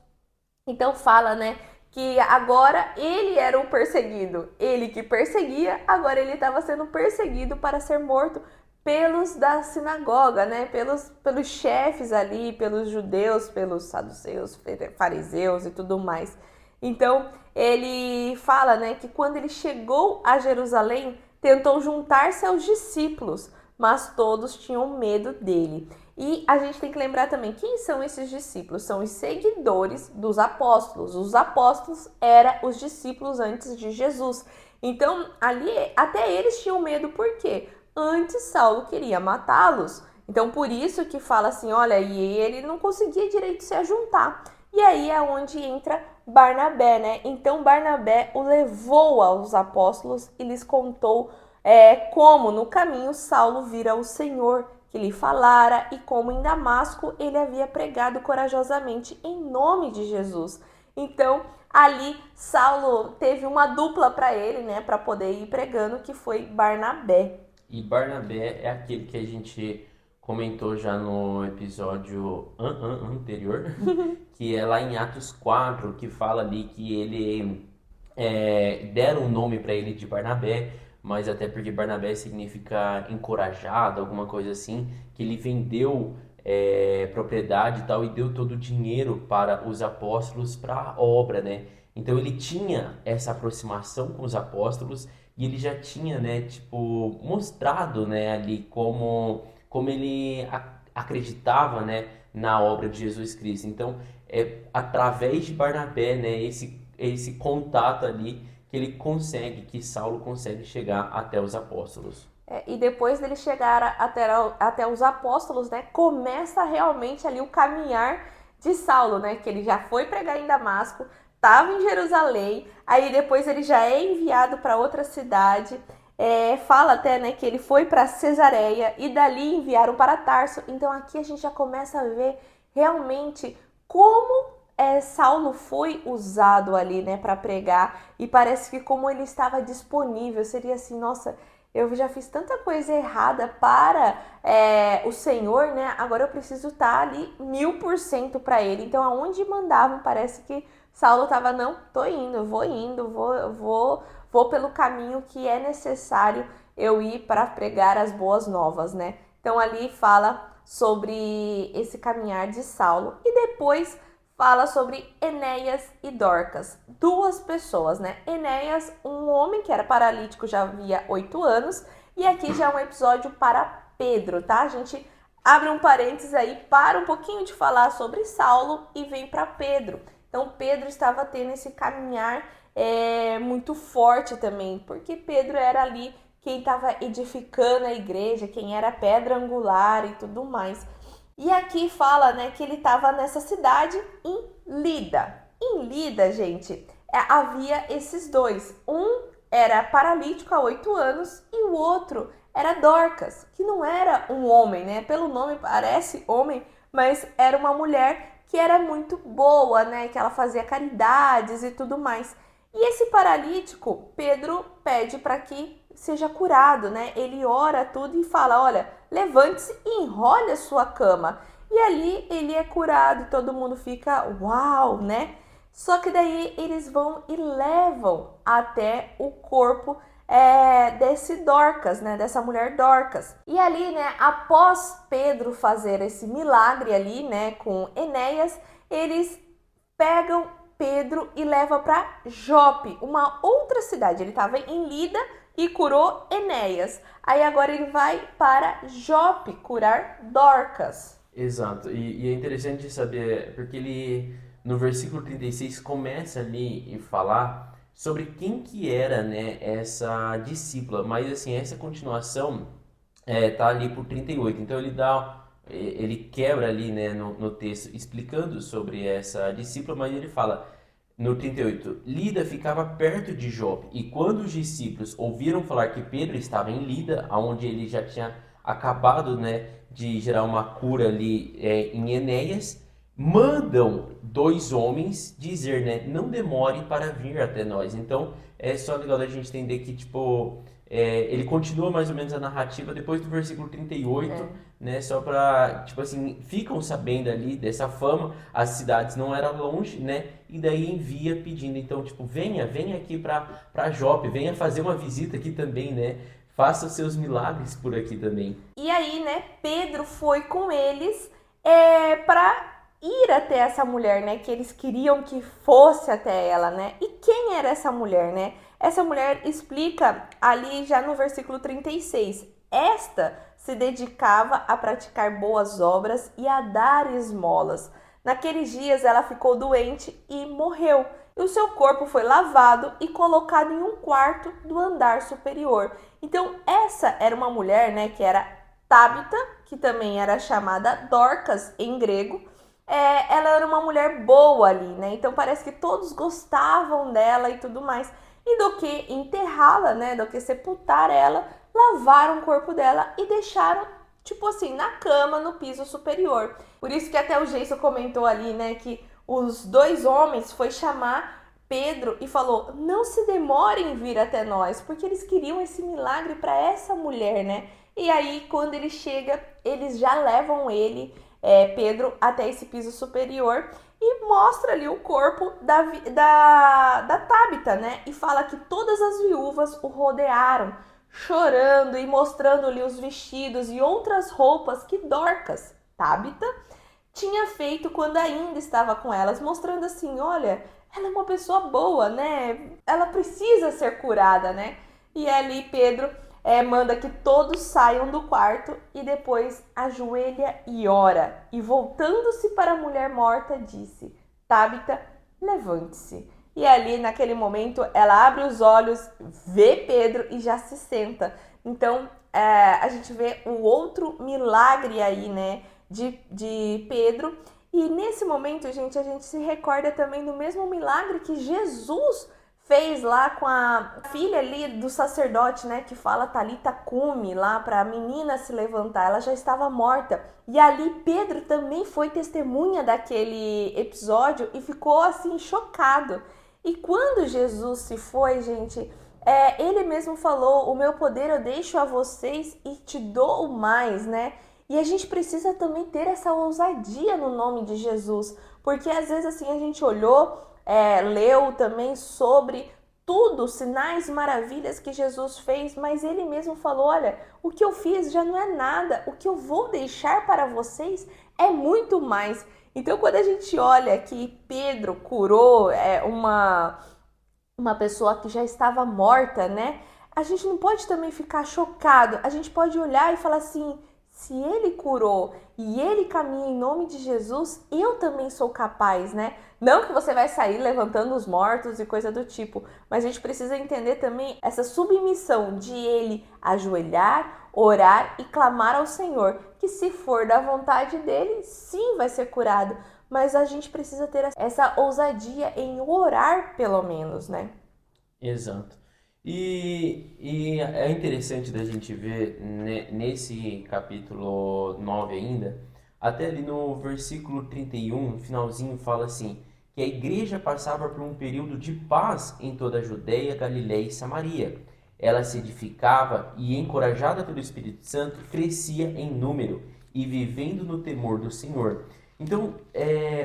Então fala, né, que agora ele era o perseguido, ele que perseguia, agora ele estava sendo perseguido para ser morto pelos da sinagoga, né, pelos chefes ali, pelos judeus, pelos saduceus, fariseus e tudo mais. Então ele fala, né, que quando ele chegou a Jerusalém, tentou juntar-se aos discípulos, mas todos tinham medo dele. E a gente tem que lembrar também quem são esses discípulos? São os seguidores dos apóstolos. Os apóstolos eram os discípulos antes de Jesus. Então, ali até eles tinham medo, por quê? Antes Saulo queria matá-los. Então, por isso que fala assim, olha, e ele não conseguia direito se ajuntar. E aí é onde entra Barnabé, né? Então, Barnabé o levou aos apóstolos e lhes contou como no caminho Saulo vira o Senhor que lhe falara e como em Damasco ele havia pregado corajosamente em nome de Jesus. Então, ali Saulo teve uma dupla para ele, né, para poder ir pregando, que foi Barnabé. E Barnabé é aquele que a gente comentou já no episódio anterior, que é lá em Atos 4, que fala ali que ele deram um nome para ele de Barnabé, mas até porque Barnabé significa encorajado, alguma coisa assim, que ele vendeu propriedade e tal, e deu todo o dinheiro para os apóstolos para a obra, né? Então ele tinha essa aproximação com os apóstolos e ele já tinha, né, tipo, mostrado, né, ali como ele acreditava, né, na obra de Jesus Cristo. Então, é através de Barnabé, né, esse contato ali que ele consegue, que Saulo consegue chegar até os apóstolos. E depois dele chegar até os apóstolos, né, começa realmente ali o caminhar de Saulo, né, que ele já foi pregar em Damasco, estava em Jerusalém, aí depois ele já é enviado para outra cidade, fala até, né, que ele foi para Cesareia e dali enviaram para Tarso. Então aqui a gente já começa a ver realmente como Saulo foi usado ali, né, para pregar, e parece que como ele estava disponível, seria assim, nossa, eu já fiz tanta coisa errada para o Senhor, né? Agora eu preciso estar ali 1000% para Ele. Então, aonde mandavam, parece que Saulo estava, não, tô indo, vou pelo caminho que é necessário eu ir para pregar as boas novas, né? Então, ali fala sobre esse caminhar de Saulo e depois fala sobre Enéas e Dorcas, duas pessoas, né? Enéas, um homem que era paralítico já havia 8 anos, e aqui já é um episódio para Pedro, tá? A gente abre um parênteses aí, para um pouquinho de falar sobre Saulo e vem para Pedro. Então Pedro estava tendo esse caminhar muito forte também, porque Pedro era ali quem estava edificando a igreja, quem era a pedra angular e tudo mais. E aqui fala, né, que ele estava nessa cidade em Lida. Em Lida, gente, havia esses dois. Um era paralítico há 8 anos e o outro era Dorcas, que não era um homem, né? Pelo nome parece homem, mas era uma mulher que era muito boa, né? Que ela fazia caridades e tudo mais. E esse paralítico, Pedro pede para que seja curado, né? Ele ora tudo e fala, olha, levante-se e enrole a sua cama. E ali ele é curado e todo mundo fica, uau, né? Só que daí eles vão e levam até o corpo desse Dorcas, né? Dessa mulher Dorcas. E ali, né? Após Pedro fazer esse milagre ali, né? Com Enéas, eles pegam Pedro e levam para Jope, uma outra cidade. Ele estava em Lida e curou Enéas. Aí agora ele vai para Jope curar Dorcas. Exato, e é interessante saber, porque ele, no versículo 36, começa ali a falar sobre quem que era, né, essa discípula, mas assim, essa continuação tá ali por 38, então ele quebra ali, né, no texto, explicando sobre essa discípula, mas ele fala, no 38, Lida ficava perto de Jope, e quando os discípulos ouviram falar que Pedro estava em Lida, onde ele já tinha acabado, né, de gerar uma cura ali em Enéas, mandam 2 homens dizer, né, não demore para vir até nós. Então, é só legal da gente entender que, tipo, ele continua mais ou menos a narrativa depois do versículo 38, né, só para, tipo assim, ficam sabendo ali dessa fama, as cidades não eram longe, né, e daí envia pedindo, então, tipo, venha aqui para Jope, venha fazer uma visita aqui também, né, faça os seus milagres por aqui também. E aí, né, Pedro foi com eles para ir até essa mulher, né, que eles queriam que fosse até ela, né? E quem era essa mulher, né? Essa mulher explica ali já no versículo 36. Esta se dedicava a praticar boas obras e a dar esmolas. Naqueles dias ela ficou doente e morreu. E o seu corpo foi lavado e colocado em um quarto do andar superior. Então, essa era uma mulher, né, que era Tábita, que também era chamada Dorcas em grego. Ela era uma mulher boa ali, né? Então parece que todos gostavam dela e tudo mais. E do que enterrá-la, né? Do que sepultar ela, lavaram o corpo dela e deixaram, tipo assim, na cama, no piso superior. Por isso que até o Geiso comentou ali, né, que os 2 homens foi chamar Pedro e falou, não se demorem em vir até nós, porque eles queriam esse milagre para essa mulher, né? E aí, quando ele chega, eles já levam ele, Pedro, até esse piso superior e mostra ali o corpo da Tábita, né? E fala que todas as viúvas o rodearam, chorando e mostrando ali os vestidos e outras roupas que Dorcas Tabita tinha feito quando ainda estava com elas, mostrando assim, olha, ela é uma pessoa boa, né? Ela precisa ser curada, né? E ali Pedro manda que todos saiam do quarto e depois ajoelha e ora. E voltando-se para a mulher morta, disse, Tabita, levante-se. E ali, naquele momento, ela abre os olhos, vê Pedro e já se senta. Então, a gente vê o outro milagre aí, né, de Pedro. E nesse momento, gente, a gente se recorda também do mesmo milagre que Jesus fez lá com a filha ali do sacerdote, né, que fala Talita cumi, lá para a menina se levantar. Ela já estava morta. E ali Pedro também foi testemunha daquele episódio e ficou assim chocado. E quando Jesus se foi, gente, ele mesmo falou, o meu poder eu deixo a vocês e te dou mais, né? E a gente precisa também ter essa ousadia no nome de Jesus, porque às vezes assim a gente olhou, leu também sobre tudo, sinais, maravilhas que Jesus fez, mas ele mesmo falou, olha, o que eu fiz já não é nada, o que eu vou deixar para vocês é muito mais. Então quando a gente olha que Pedro curou uma pessoa que já estava morta, né? A gente não pode também ficar chocado. A gente pode olhar e falar assim: se ele curou e ele caminha em nome de Jesus, eu também sou capaz, né? Não que você vai sair levantando os mortos e coisa do tipo, mas a gente precisa entender também essa submissão de ele ajoelhar, orar e clamar ao Senhor, que se for da vontade dele, sim vai ser curado. Mas a gente precisa ter essa ousadia em orar, pelo menos, né? Exato. E é interessante da gente ver nesse capítulo 9 ainda, até ali no versículo 31, no finalzinho, fala assim, que a igreja passava por um período de paz em toda a Judéia, Galiléia e Samaria. Ela se edificava e, encorajada pelo Espírito Santo, crescia em número e vivendo no temor do Senhor. Então,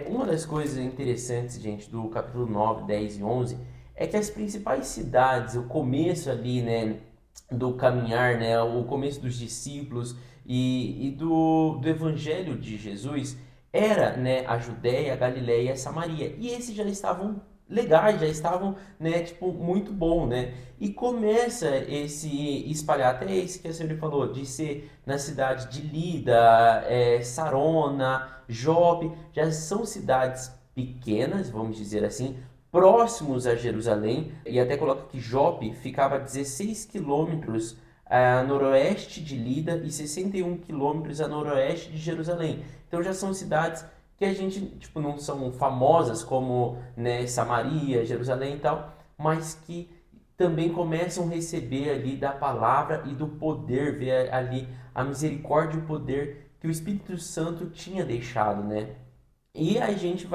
uma das coisas interessantes, gente, do capítulo 9, 10 e 11 é que as principais cidades, o começo ali, né, do caminhar, né, o começo dos discípulos e do evangelho de Jesus era, né, a Judéia, a Galiléia e a Samaria. E esses já estavam legais, já estavam, né, tipo, muito bom, né? E começa esse espalhar, até esse que a senhora falou, de ser na cidade de Lida, Sarona, Jope, já são cidades pequenas, vamos dizer assim, próximos a Jerusalém, e até coloca que Jope ficava a 16 quilômetros a noroeste de Lida e 61 quilômetros a noroeste de Jerusalém. Então já são cidades que a gente, tipo, não são famosas como, né, Samaria, Jerusalém e tal, mas que também começam a receber ali da palavra e do poder, ver ali a misericórdia e o poder que o Espírito Santo tinha deixado, né? E a gente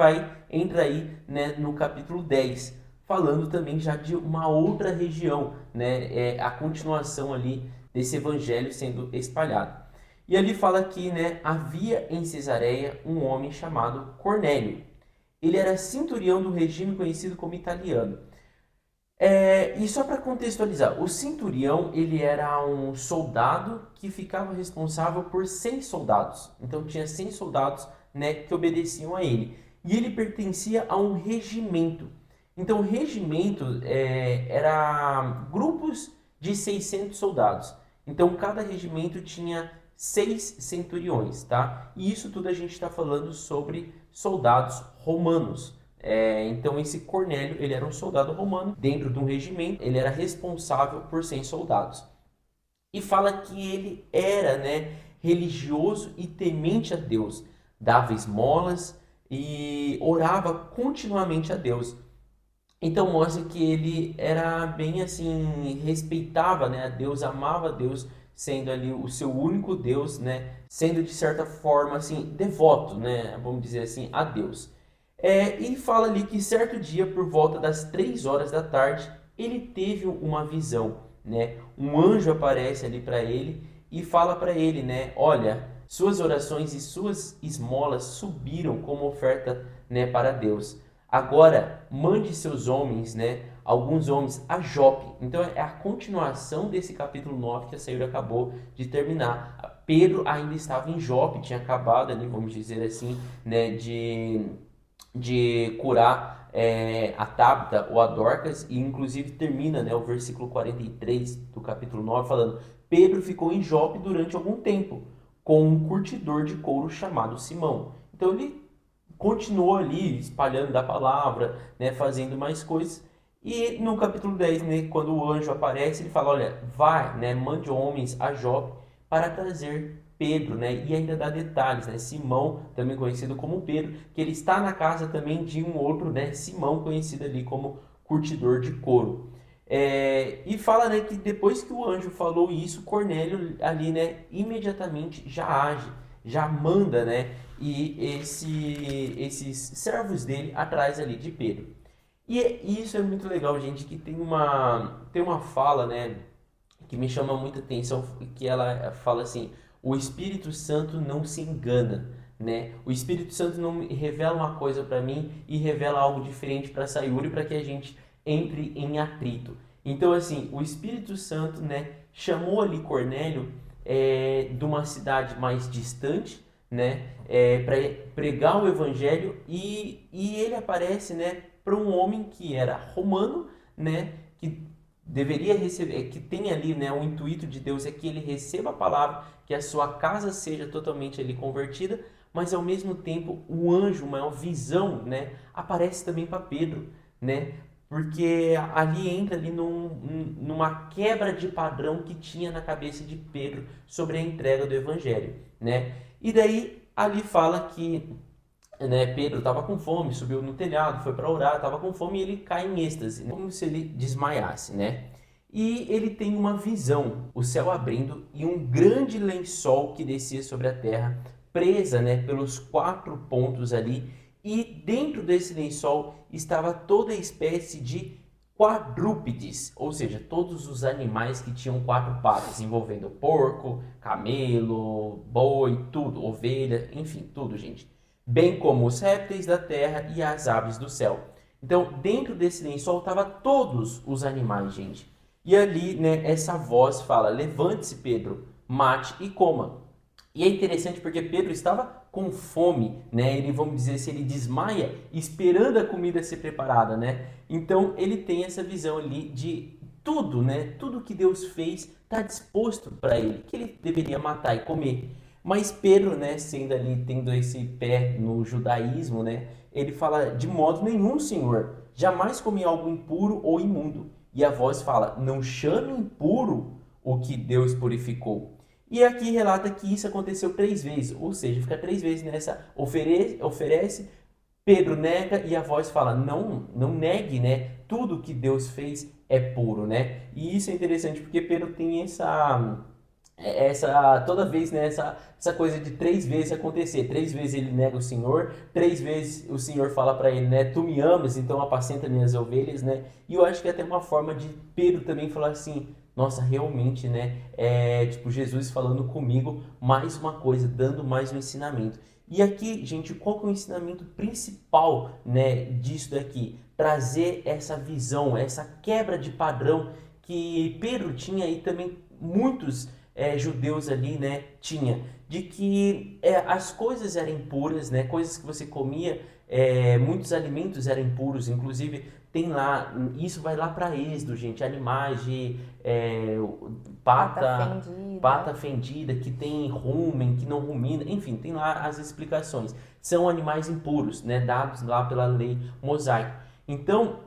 entra aí, né, no capítulo 10, falando também já de uma outra região, né, a continuação ali desse evangelho sendo espalhado. E ali fala que, né, havia em Cesareia um homem chamado Cornélio. Ele era centurião do regime conhecido como italiano. E só para contextualizar, o centurião ele era um soldado que ficava responsável por 100 soldados. Então tinha 100 soldados, né, que obedeciam a ele. E ele pertencia a um regimento. Então o regimento era grupos de 600 soldados. Então cada regimento tinha 6 centuriões, tá? E isso tudo a gente está falando sobre soldados romanos. Então esse Cornélio, ele era um soldado romano dentro de um regimento, ele era responsável por 100 soldados. E fala que ele era, né, religioso e temente a Deus, dava esmolas e orava continuamente a Deus. Então mostra que ele era bem assim, respeitava, né, a Deus, amava a Deus, sendo ali o seu único Deus, né, sendo de certa forma assim, devoto, né, vamos dizer assim, a Deus. E fala ali que certo dia, por volta das 3 horas da tarde, ele teve uma visão, né? Um anjo aparece ali para ele e fala para ele, né? Olha, suas orações e suas esmolas subiram como oferta, né, para Deus. Agora, mande seus homens, né, alguns homens a Jope. Então é a continuação desse capítulo 9 que a Sayuri acabou de terminar. Pedro ainda estava em Jope, tinha acabado ali, vamos dizer assim, né, de curar a Tabita ou a Dorcas, e inclusive termina, né, o versículo 43 do capítulo 9 falando: Pedro ficou em Jope durante algum tempo, com um curtidor de couro chamado Simão. Então ele continuou ali espalhando da palavra, né, fazendo mais coisas. E no capítulo 10, né, quando o anjo aparece, ele fala: olha, vai, né, mande homens a Jope para trazer Pedro, né, e ainda dá detalhes, né, Simão, também conhecido como Pedro, que ele está na casa também de um outro, né, Simão, conhecido ali como curtidor de couro. E fala, né, que depois que o anjo falou isso, Cornélio ali, né, imediatamente já age, já manda, né, e esses servos dele atrás ali de Pedro. E isso é muito legal, gente, que tem uma fala, né, que me chama muita atenção, que ela fala assim: o Espírito Santo não se engana, né? O Espírito Santo não revela uma coisa para mim e revela algo diferente para Sayuri, para que a gente entre em atrito. Então, assim, o Espírito Santo, né, chamou ali Cornélio de uma cidade mais distante, né, para pregar o evangelho, e ele aparece, né, para um homem que era romano, né, que deveria receber, que tem ali, né, o intuito de Deus é que ele receba a palavra, que a sua casa seja totalmente ali convertida, mas ao mesmo tempo o anjo, uma visão, né, aparece também para Pedro, né? Porque ali entra ali numa quebra de padrão que tinha na cabeça de Pedro sobre a entrega do evangelho, né? E daí ali fala que, né, Pedro estava com fome, subiu no telhado, foi para orar, estava com fome e ele cai em êxtase, né, como se ele desmaiasse, né? E ele tem uma visão, o céu abrindo e um grande lençol que descia sobre a terra, presa, né, pelos quatro pontos ali, e dentro desse lençol estava toda espécie de quadrúpedes, ou seja, todos os animais que tinham quatro patas, envolvendo porco, camelo, boi, tudo, ovelha, enfim, tudo, gente, bem como os répteis da terra e as aves do céu. Então, dentro desse lençol estavam todos os animais, gente. E ali, né, essa voz fala: levante-se, Pedro, mate e coma. E é interessante porque Pedro estava com fome, né? Ele, vamos dizer, se ele desmaia esperando a comida ser preparada, né? Então ele tem essa visão ali de tudo, né? Tudo que Deus fez está disposto para ele, que ele deveria matar e comer. Mas Pedro, né, sendo ali, tendo esse pé no judaísmo, né, ele fala: de modo nenhum, Senhor, jamais comi algo impuro ou imundo. E a voz fala: não chame impuro o que Deus purificou. E aqui relata que isso aconteceu 3 vezes, ou seja, fica 3 vezes nessa: oferece, Pedro nega, e a voz fala: não, não negue, né? Tudo que Deus fez é puro, né? E isso é interessante porque Pedro tem essa toda vez, né, essa coisa de 3 vezes acontecer. 3 vezes ele nega o Senhor, 3 vezes o Senhor fala para ele, né, tu me amas, então apacenta minhas ovelhas, né? E eu acho que é até uma forma de Pedro também falar assim: nossa, realmente, né, tipo Jesus falando comigo mais uma coisa, dando mais um ensinamento. E aqui, gente, qual que é o ensinamento principal, né, disso daqui? Trazer essa visão, essa quebra de padrão que Pedro tinha e também muitos judeus ali, né, tinha, de que as coisas eram impuras, né, coisas que você comia, muitos alimentos eram impuros, inclusive tem lá, isso vai lá para Êxodo, gente, animais de Pata pata, fendida. pata fendida, que tem rumen, que não rumina, enfim, tem lá as explicações. São animais impuros, né, dados lá pela lei mosaica. Então,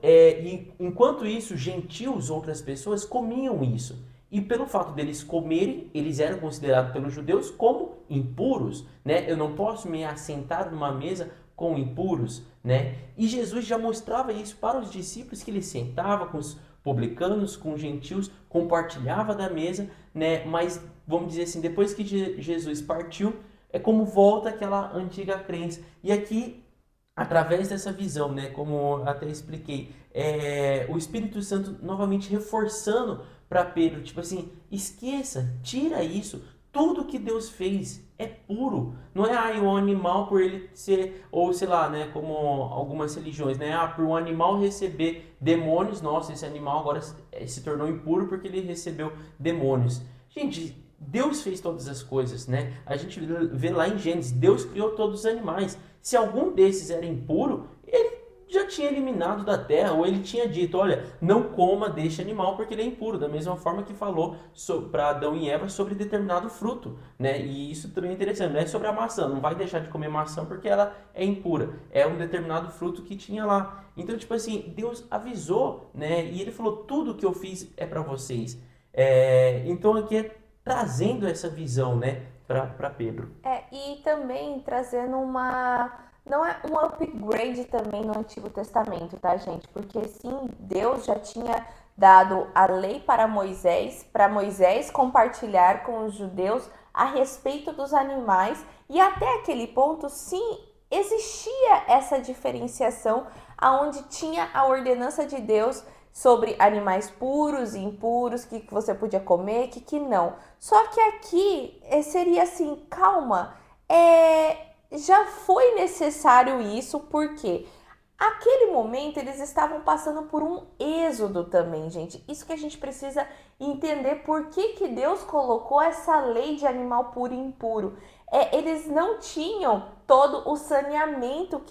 enquanto isso, gentios, outras pessoas, comiam isso. E pelo fato deles comerem, eles eram considerados pelos judeus como impuros, né? Eu não posso me assentar numa mesa com impuros, né? E Jesus já mostrava isso para os discípulos, que ele sentava com os publicanos, com os gentios, compartilhava da mesa, né? Mas vamos dizer assim, depois que Jesus partiu, é como volta aquela antiga crença. E aqui, através dessa visão, né, como eu até expliquei, o Espírito Santo novamente reforçando para Pedro, tipo assim: esqueça, tira isso, tudo que Deus fez é puro. Não é um animal por ele ser, ou sei lá, né, como algumas religiões, né, por um animal receber demônios, nossa, esse animal agora se tornou impuro porque ele recebeu demônios. Gente, Deus fez todas as coisas, né? A gente vê lá em Gênesis, Deus criou todos os animais. Se algum desses era impuro, ele já tinha eliminado da terra, ou ele tinha dito, olha, não coma deste animal porque ele é impuro, da mesma forma que falou para Adão e Eva sobre determinado fruto, né? E isso também é interessante, não é sobre a maçã, não vai deixar de comer maçã porque ela é impura, é um determinado fruto que tinha lá. Então, tipo assim, Deus avisou, né? E ele falou, tudo que eu fiz é para vocês. Então aqui é trazendo essa visão, né, para Pedro. E também trazendo não é um upgrade também no Antigo Testamento, tá, gente? Porque sim, Deus já tinha dado a lei para Moisés compartilhar com os judeus a respeito dos animais, e até aquele ponto, sim, existia essa diferenciação aonde tinha a ordenança de Deus sobre animais puros e impuros, que você podia comer, que não. Só que aqui seria assim, calma, já foi necessário isso, porque aquele momento eles estavam passando por um êxodo também, gente. Isso que a gente precisa entender, por que Deus colocou essa lei de animal puro e impuro. Eles não tinham todo o saneamento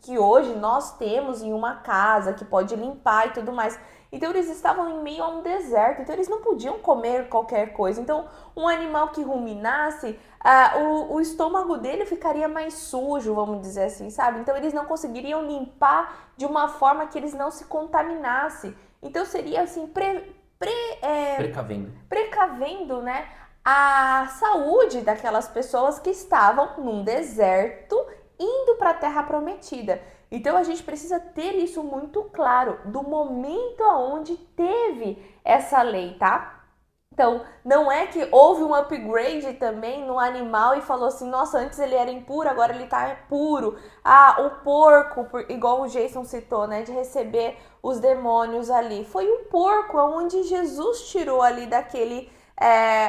que hoje nós temos em uma casa, que pode limpar e tudo mais. Então eles estavam em meio a um deserto, então eles não podiam comer qualquer coisa. Então um animal que ruminasse, o estômago dele ficaria mais sujo, vamos dizer assim, sabe? Então eles não conseguiriam limpar de uma forma que eles não se contaminassem. Então seria assim, precavendo, né, a saúde daquelas pessoas que estavam num deserto indo para a Terra Prometida. Então a gente precisa ter isso muito claro do momento aonde teve essa lei, tá? Então, não é que houve um upgrade também no animal e falou assim, nossa, antes ele era impuro, agora ele tá puro. O porco, igual o Jason citou, né, de receber os demônios ali. Foi o porco onde Jesus tirou ali daquele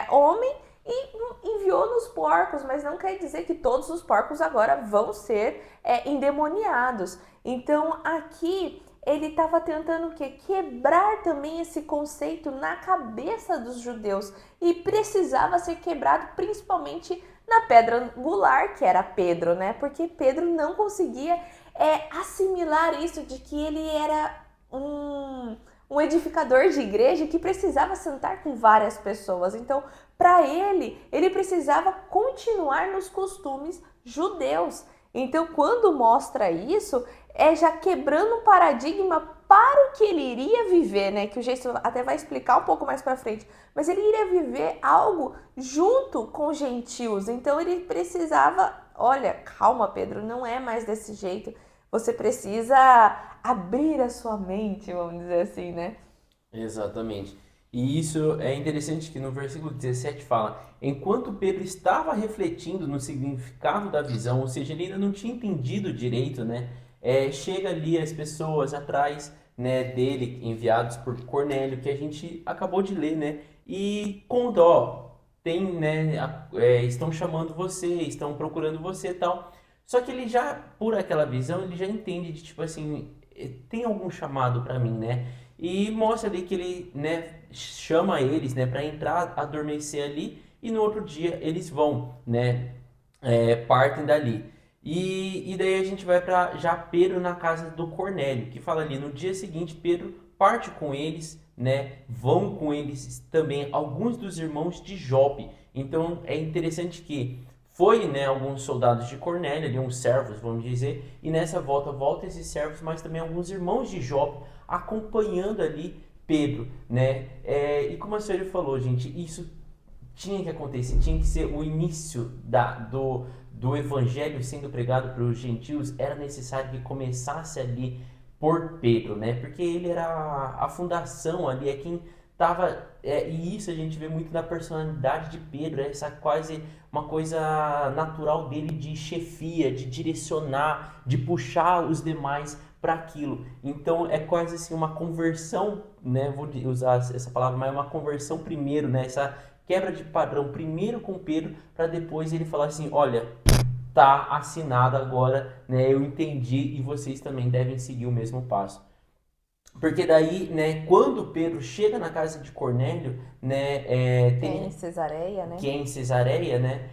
homem e enviou nos porcos, mas não quer dizer que todos os porcos agora vão ser endemoniados. Então, aqui ele estava tentando o quê? Quebrar também esse conceito na cabeça dos judeus, e precisava ser quebrado principalmente na pedra angular, que era Pedro, né? Porque Pedro não conseguia assimilar isso de que ele era um edificador de igreja que precisava sentar com várias pessoas. Então, para ele precisava continuar nos costumes judeus. Então, quando mostra isso, já quebrando um paradigma para o que ele iria viver, né? Que o Jason até vai explicar um pouco mais para frente. Mas ele iria viver algo junto com os gentios. Então, ele precisava... Olha, calma, Pedro, não é mais desse jeito. Você precisa abrir a sua mente, vamos dizer assim, né? Exatamente. E isso é interessante que no versículo 17 fala: enquanto Pedro estava refletindo no significado da visão, ou seja, ele ainda não tinha entendido direito, né? Chega ali as pessoas atrás, né, dele, enviados por Cornélio, que a gente acabou de ler, né? E conta, ó, tem, né, estão chamando você, estão procurando você e tal. Só que ele já, por aquela visão, ele já entende de tipo assim, tem algum chamado para mim, né? E mostra ali que ele, né, chama eles, né, para entrar, adormecer ali, e no outro dia eles vão, né, partem dali. E daí a gente vai para já Pedro na casa do Cornélio, que fala ali, no dia seguinte Pedro parte com eles, né, vão com eles também alguns dos irmãos de Jope. Então é interessante que foi, né, alguns soldados de Cornélio, ali, uns servos, vamos dizer, e nessa volta esses servos, mas também alguns irmãos de Jope acompanhando ali Pedro, né? E como a senhora falou, gente, isso tinha que acontecer, tinha que ser o início do evangelho sendo pregado para os gentios, era necessário que começasse ali por Pedro, né? Porque ele era a fundação ali, é quem estava, e isso a gente vê muito na personalidade de Pedro, essa quase uma coisa natural dele de chefia, de direcionar, de puxar os demais para aquilo. Então é quase assim uma conversão, né? Vou usar essa palavra, mas é uma conversão primeiro, né? quebra de padrão primeiro com Pedro, para depois ele falar assim, olha, tá assinado agora, né? Eu entendi e vocês também devem seguir o mesmo passo. Porque daí, né, quando Pedro chega na casa de Cornélio, né, Que é em Cesareia, né? que é em Cesareia, né,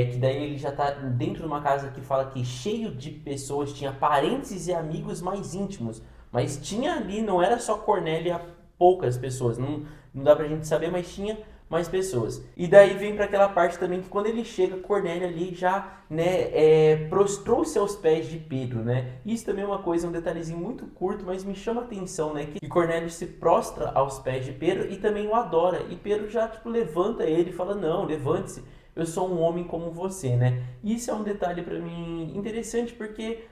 que daí ele já está dentro de uma casa que fala que cheio de pessoas, tinha parentes e amigos mais íntimos, mas tinha ali, não era só Cornélio, poucas pessoas, não dá pra gente saber, mas tinha mais pessoas. E daí vem para aquela parte também que quando ele chega, Cornélio ali já, né, prostrou-se aos pés de Pedro, né? Isso também é uma coisa, um detalhezinho muito curto, mas me chama a atenção, né? Que Cornélio se prostra aos pés de Pedro e também o adora. E Pedro já, tipo, levanta ele e fala, não, levante-se, eu sou um homem como você, né? E isso é um detalhe para mim interessante, porque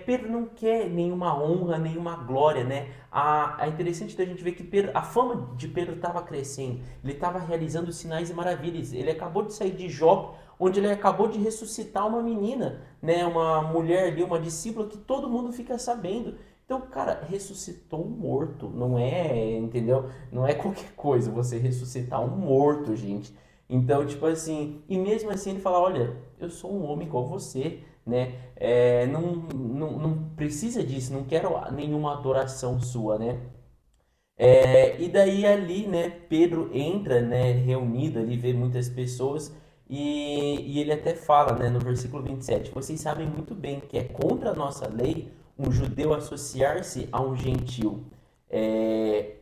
Pedro não quer nenhuma honra, nenhuma glória, né? É interessante da gente ver que Pedro, a fama de Pedro estava crescendo, ele estava realizando sinais e maravilhas. Ele acabou de sair de Jope, onde ele acabou de ressuscitar uma menina, né? Uma mulher ali, uma discípula que todo mundo fica sabendo. Então, cara, ressuscitou um morto, não é, entendeu? Não é qualquer coisa você ressuscitar um morto, gente. Então, tipo assim, e mesmo assim ele fala, olha, eu sou um homem igual você, né? Não precisa disso, não quero nenhuma adoração sua, né? E daí ali, né, Pedro entra, né, reunido ali, vê muitas pessoas e ele até fala, né, no versículo 27, vocês sabem muito bem que é contra a nossa lei um judeu associar-se a um gentil,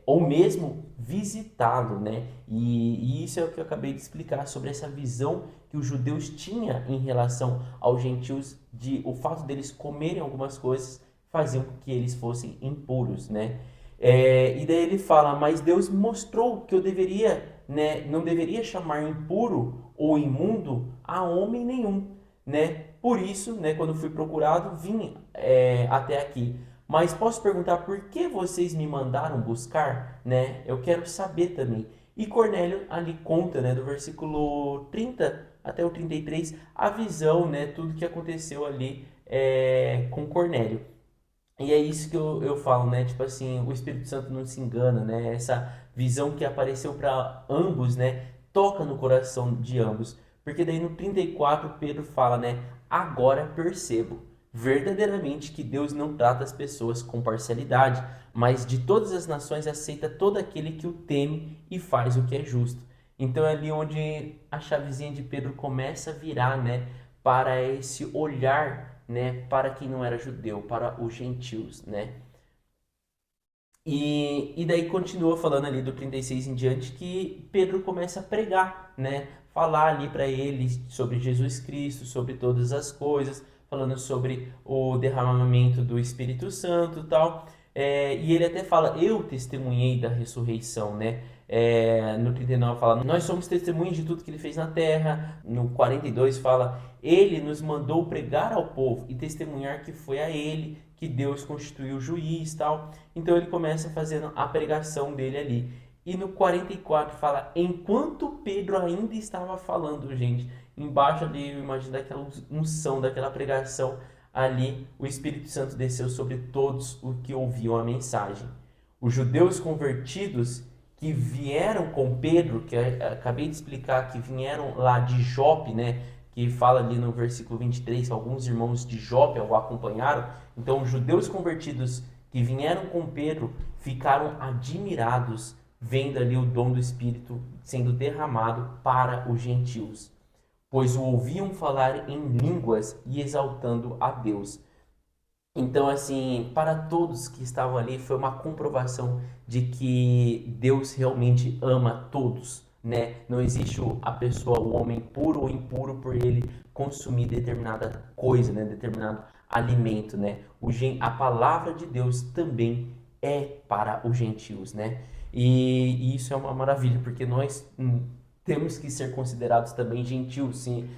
ou mesmo visitá-lo, né? E isso é o que eu acabei de explicar sobre essa visão que os judeus tinham em relação aos gentios, de o fato deles comerem algumas coisas faziam com que eles fossem impuros, né? E daí ele fala, mas Deus mostrou que eu deveria, né, não deveria chamar impuro ou imundo a homem nenhum, né? Por isso, né, quando fui procurado, vim até aqui. Mas posso perguntar por que vocês me mandaram buscar, né? Eu quero saber também. E Cornélio ali conta, né, do versículo 30 até o 33, a visão, né, tudo que aconteceu ali com Cornélio. E é isso que eu falo, né? Tipo assim, o Espírito Santo não se engana, né? Essa visão que apareceu para ambos, né? Toca no coração de ambos. Porque daí no 34 Pedro fala, né? Agora percebo verdadeiramente que Deus não trata as pessoas com parcialidade, mas de todas as nações aceita todo aquele que o teme e faz o que é justo. Então é ali onde a chavezinha de Pedro começa a virar, né? Para esse olhar, né, para quem não era judeu, para os gentios, né? E daí continua falando ali do 36 em diante que Pedro começa a pregar, né? Falar ali para eles sobre Jesus Cristo, sobre todas as coisas, falando sobre o derramamento do Espírito Santo e tal. E ele até fala, eu testemunhei da ressurreição, né? No 39 fala, nós somos testemunhas de tudo que ele fez na terra. No 42 fala, ele nos mandou pregar ao povo e testemunhar que foi a ele que Deus constituiu o juiz e tal. Então ele começa fazendo a pregação dele ali. E no 44 fala, enquanto Pedro ainda estava falando, gente, embaixo ali, eu imagino daquela unção, daquela pregação ali, o Espírito Santo desceu sobre todos os que ouviam a mensagem. Os judeus convertidos que vieram com Pedro, que eu acabei de explicar, que vieram lá de Jope, né? Que fala ali no versículo 23 que alguns irmãos de Jope o acompanharam. Então, os judeus convertidos que vieram com Pedro ficaram admirados, vendo ali o dom do Espírito sendo derramado para os gentios, pois o ouviam falar em línguas e exaltando a Deus. Então, assim, para todos que estavam ali, foi uma comprovação de que Deus realmente ama todos, né? Não existe a pessoa, o homem puro ou impuro por ele consumir determinada coisa, né? Determinado alimento, né? A palavra de Deus também é para os gentios, né? E isso é uma maravilha, porque nós temos que ser considerados também gentios, sim.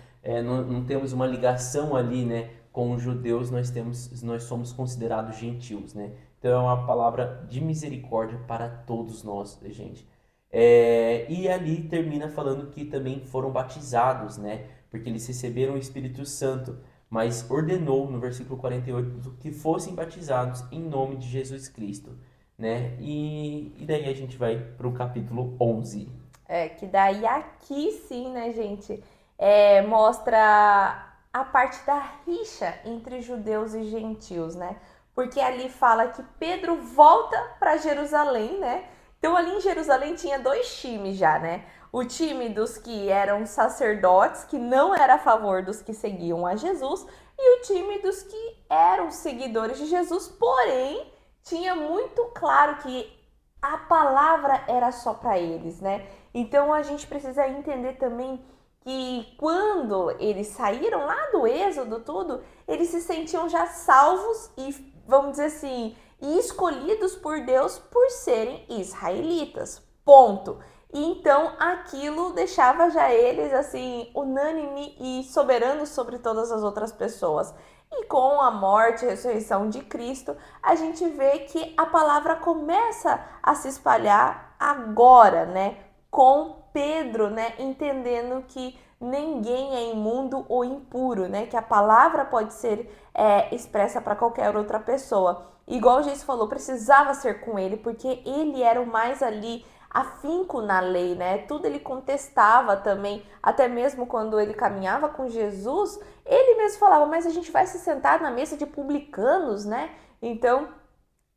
Não temos uma ligação ali, né? Com os judeus nós somos considerados gentios, né? Então é uma palavra de misericórdia para todos nós, gente. E ali termina falando que também foram batizados, né? Porque eles receberam o Espírito Santo, mas ordenou no versículo 48 que fossem batizados em nome de Jesus Cristo, né? E daí a gente vai para o capítulo 11. Que daí aqui sim, né, gente, mostra a parte da rixa entre judeus e gentios, né? Porque ali fala que Pedro volta para Jerusalém, né? Então ali em Jerusalém tinha dois times já, né? O time dos que eram sacerdotes, que não era a favor dos que seguiam a Jesus, e o time dos que eram seguidores de Jesus, porém tinha muito claro que a palavra era só para eles, né? Então a gente precisa entender também que quando eles saíram lá do Êxodo, tudo, eles se sentiam já salvos e, vamos dizer assim, escolhidos por Deus por serem israelitas. Ponto. E então aquilo deixava já eles assim unânime e soberanos sobre todas as outras pessoas. E com a morte e ressurreição de Cristo, a gente vê que a palavra começa a se espalhar agora, né? Com Pedro, né, entendendo que ninguém é imundo ou impuro, né, que a palavra pode ser expressa para qualquer outra pessoa. Igual o Jesus falou, precisava ser com ele, porque ele era o mais ali afinco na lei, né? Tudo ele contestava também, até mesmo quando ele caminhava com Jesus, ele mesmo falava, mas a gente vai se sentar na mesa de publicanos, né? Então,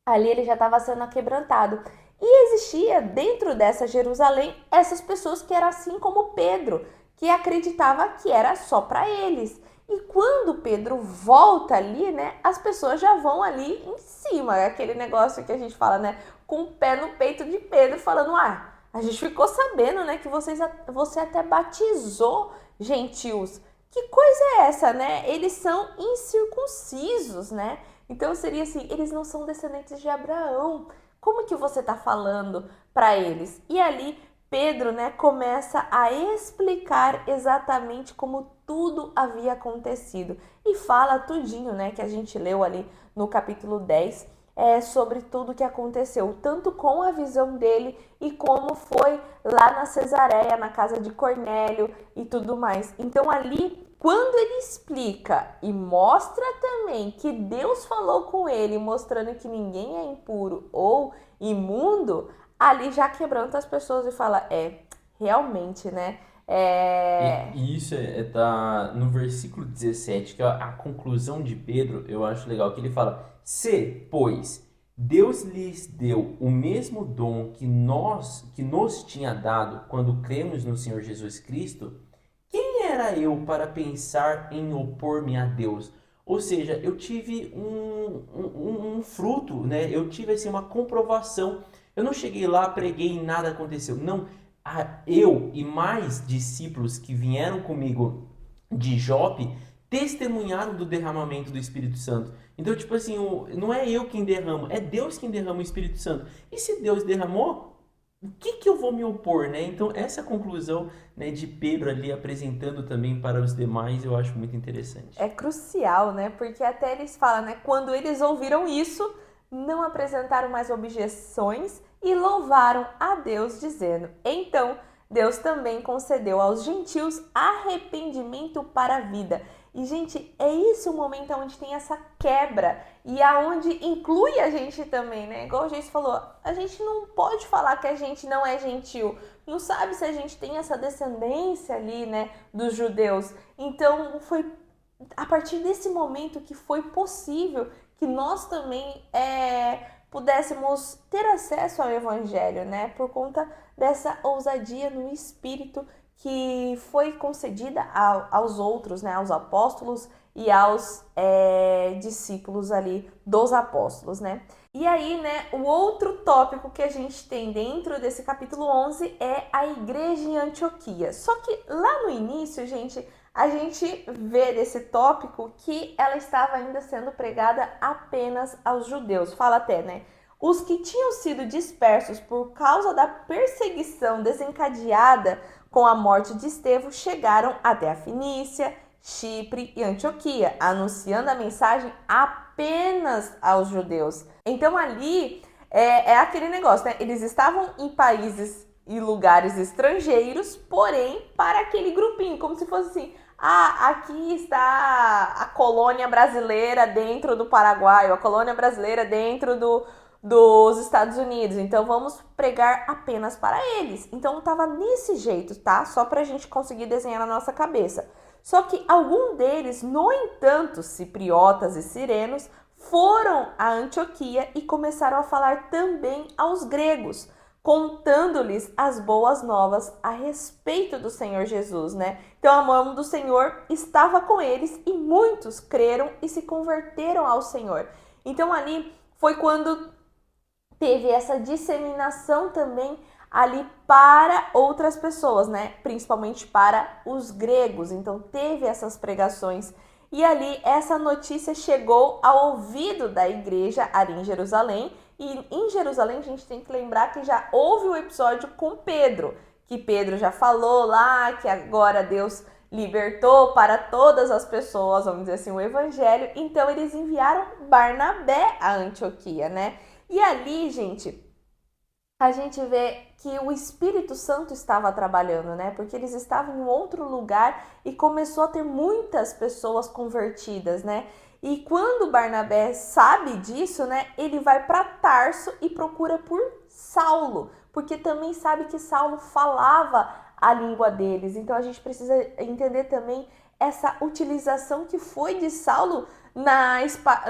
ali ele já estava sendo aquebrantado. E existia dentro dessa Jerusalém essas pessoas que eram assim como Pedro, que acreditava que era só para eles. E quando Pedro volta ali, né, as pessoas já vão ali em cima, aquele negócio que a gente fala, né, com o pé no peito de Pedro, falando: "Ah, a gente ficou sabendo, né, que você até batizou gentios. Que coisa é essa, né? Eles são incircuncisos, né? Então seria assim, eles não são descendentes de Abraão. Como que você está falando para eles?" E ali Pedro, né, começa a explicar exatamente como tudo havia acontecido e fala tudinho, né, que a gente leu ali no capítulo 10, sobre tudo que aconteceu, tanto com a visão dele e como foi lá na Cesareia, na casa de Cornélio e tudo mais. Então ali, quando ele explica e mostra também que Deus falou com ele, mostrando que ninguém é impuro ou imundo, ali já quebranta as pessoas e fala, realmente, né? E isso tá no versículo 17, que é a conclusão de Pedro, eu acho legal, que ele fala: Se, pois, Deus lhes deu o mesmo dom que nos tinha dado quando cremos no Senhor Jesus Cristo, quem era eu para pensar em opor-me a Deus? Ou seja, eu tive um fruto, né? Eu tive assim, uma comprovação. Eu não cheguei lá, preguei e nada aconteceu. Não, eu e mais discípulos que vieram comigo de Jope testemunharam do derramamento do Espírito Santo. Então, tipo assim, não é eu quem derramo, é Deus quem derrama o Espírito Santo. E se Deus derramou, o que eu vou me opor, né? Então, essa conclusão, né, de Pedro ali apresentando também para os demais, eu acho muito interessante. É crucial, né? Porque até eles falam, né? Quando eles ouviram isso, não apresentaram mais objeções e louvaram a Deus, dizendo: Então, Deus também concedeu aos gentios arrependimento para a vida. E, gente, é esse o momento onde tem essa quebra e aonde inclui a gente também, né? Igual a gente falou, a gente não pode falar que a gente não é gentil. Não sabe se a gente tem essa descendência ali, né, dos judeus. Então, foi a partir desse momento que foi possível que nós também pudéssemos ter acesso ao Evangelho, né? Por conta dessa ousadia no Espírito que foi concedida aos outros, né? Aos apóstolos e aos discípulos ali dos apóstolos, né? E aí, né, o outro tópico que a gente tem dentro desse capítulo 11 é a igreja em Antioquia. Só que lá no início, gente, a gente vê desse tópico que ela estava ainda sendo pregada apenas aos judeus. Fala até, né? Os que tinham sido dispersos por causa da perseguição desencadeada com a morte de Estevão chegaram até a Fenícia, Chipre e Antioquia, anunciando a mensagem apenas aos judeus. Então ali é aquele negócio, né? Eles estavam em países e lugares estrangeiros, porém para aquele grupinho, como se fosse assim: aqui está a colônia brasileira dentro do Paraguai, a colônia brasileira dentro dos Estados Unidos, então vamos pregar apenas para eles. Então tava nesse jeito, tá? Só pra gente conseguir desenhar na nossa cabeça. Só que algum deles, no entanto, cipriotas e sirenos, foram a Antioquia e começaram a falar também aos gregos, contando-lhes as boas novas a respeito do Senhor Jesus, né? Então a mão do Senhor estava com eles e muitos creram e se converteram ao Senhor. Então ali foi quando teve essa disseminação também ali para outras pessoas, né? Principalmente para os gregos. Então teve essas pregações e ali essa notícia chegou ao ouvido da igreja ali em Jerusalém. E em Jerusalém a gente tem que lembrar que já houve um episódio com Pedro, que Pedro já falou lá que agora Deus libertou para todas as pessoas, vamos dizer assim, o evangelho. Então eles enviaram Barnabé a Antioquia, né? E ali, gente, a gente vê que o Espírito Santo estava trabalhando, né? Porque eles estavam em outro lugar e começou a ter muitas pessoas convertidas, né? E quando Barnabé sabe disso, né? Ele vai para Tarso e procura por Saulo, porque também sabe que Saulo falava a língua deles. Então a gente precisa entender também essa utilização que foi de Saulo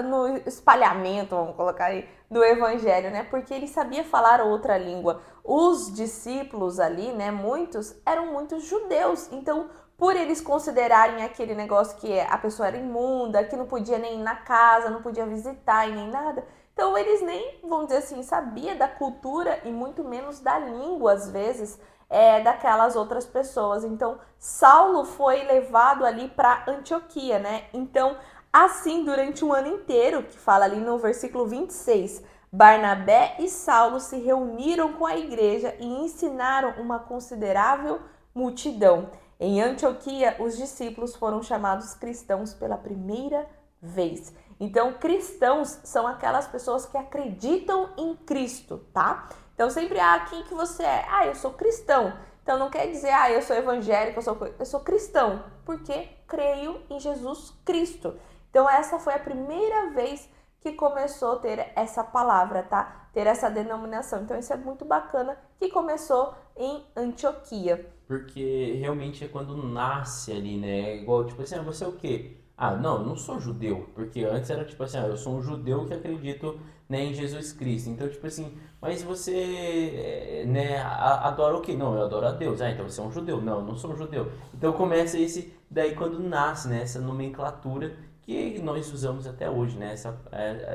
no espalhamento, vamos colocar aí, do evangelho, né? Porque ele sabia falar outra língua. Os discípulos ali, né, muitos eram muitos judeus. Então, por eles considerarem aquele negócio que a pessoa era imunda, que não podia nem ir na casa, não podia visitar e nem nada, então eles nem, vamos dizer assim, sabia da cultura e muito menos da língua, às vezes, daquelas outras pessoas. Então, Saulo foi levado ali para Antioquia, né? Então, assim, durante um ano inteiro, que fala ali no versículo 26, Barnabé e Saulo se reuniram com a igreja e ensinaram uma considerável multidão. Em Antioquia, os discípulos foram chamados cristãos pela primeira vez. Então, cristãos são aquelas pessoas que acreditam em Cristo, tá? Então, sempre, quem que você é? Eu sou cristão. Então, não quer dizer, eu sou evangélico, eu sou cristão, porque creio em Jesus Cristo. Então, essa foi a primeira vez que começou a ter essa palavra, tá? Ter essa denominação. Então, isso é muito bacana, que começou em Antioquia. Porque realmente é quando nasce ali, né? Igual, tipo assim, você é o quê? Não, eu não sou judeu. Porque antes era tipo assim, eu sou um judeu que acredito, né, em Jesus Cristo. Então, tipo assim, mas você, né, adora o quê? Não, eu adoro a Deus. Então você é um judeu. Não, eu não sou um judeu. Então começa daí quando nasce, né, essa nomenclatura que nós usamos até hoje, né?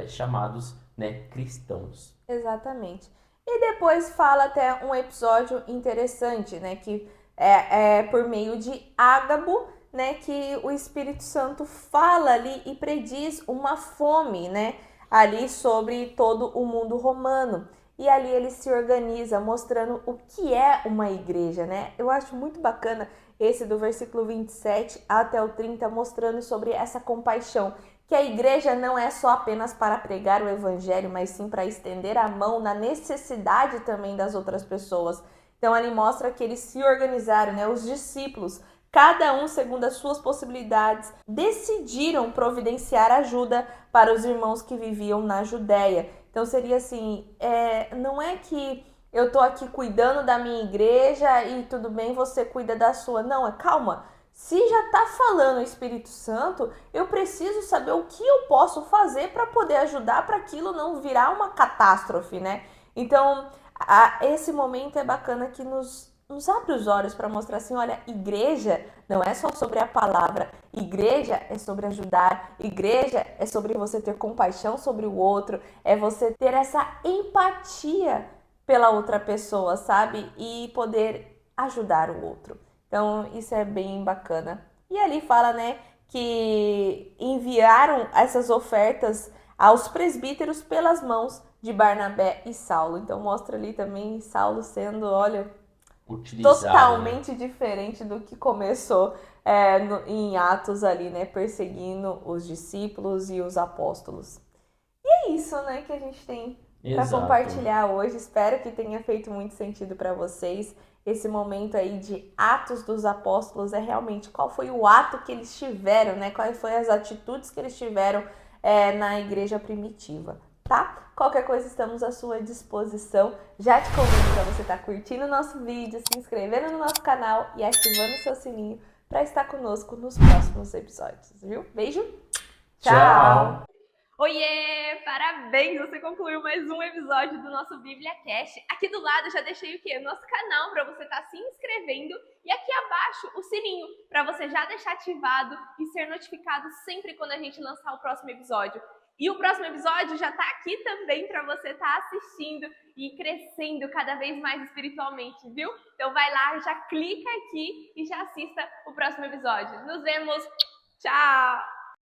Chamados, né, cristãos. Exatamente. E depois fala até um episódio interessante, né? Que é por meio de Ágabo, né? Que o Espírito Santo fala ali e prediz uma fome, né? Ali sobre todo o mundo romano. E ali ele se organiza mostrando o que é uma igreja, né? Eu acho muito bacana esse do versículo 27 até o 30, mostrando sobre essa compaixão. Que a igreja não é só apenas para pregar o evangelho, mas sim para estender a mão na necessidade também das outras pessoas. Então, ele mostra que eles se organizaram, né? Os discípulos, cada um segundo as suas possibilidades, decidiram providenciar ajuda para os irmãos que viviam na Judéia. Então, seria assim, não é que eu tô aqui cuidando da minha igreja e tudo bem, você cuida da sua. Não, calma. Se já está falando o Espírito Santo, eu preciso saber o que eu posso fazer para poder ajudar para aquilo não virar uma catástrofe, né? Então, esse momento é bacana que nos abre os olhos para mostrar assim, olha, igreja não é só sobre a palavra, igreja é sobre ajudar, igreja é sobre você ter compaixão sobre o outro, é você ter essa empatia pela outra pessoa, sabe? E poder ajudar o outro. Então, isso é bem bacana. E ali fala, né, que enviaram essas ofertas aos presbíteros pelas mãos de Barnabé e Saulo. Então, mostra ali também Saulo sendo, olha, Utilizado, né? totalmente diferente do que começou em Atos ali, né, perseguindo os discípulos e os apóstolos. E é isso, né, que a gente tem para Exato. compartilhar hoje. Espero que tenha feito muito sentido para vocês. Esse momento aí de Atos dos Apóstolos é realmente qual foi o ato que eles tiveram, né? Quais foram as atitudes que eles tiveram na igreja primitiva. tá? Qualquer coisa estamos à sua disposição. Já te convido para você estar curtindo o nosso vídeo, se inscrevendo no nosso canal e ativando o seu sininho para estar conosco nos próximos episódios, viu? Beijo! Tchau! Oiê! Parabéns! Você concluiu mais um episódio do nosso Bíblia Cast. Aqui do lado eu já deixei o quê? O nosso canal para você estar se inscrevendo e aqui abaixo o sininho para você já deixar ativado e ser notificado sempre quando a gente lançar o próximo episódio. E o próximo episódio já está aqui também para você estar assistindo e crescendo cada vez mais espiritualmente, viu? Então vai lá, já clica aqui e já assista o próximo episódio. Nos vemos! Tchau!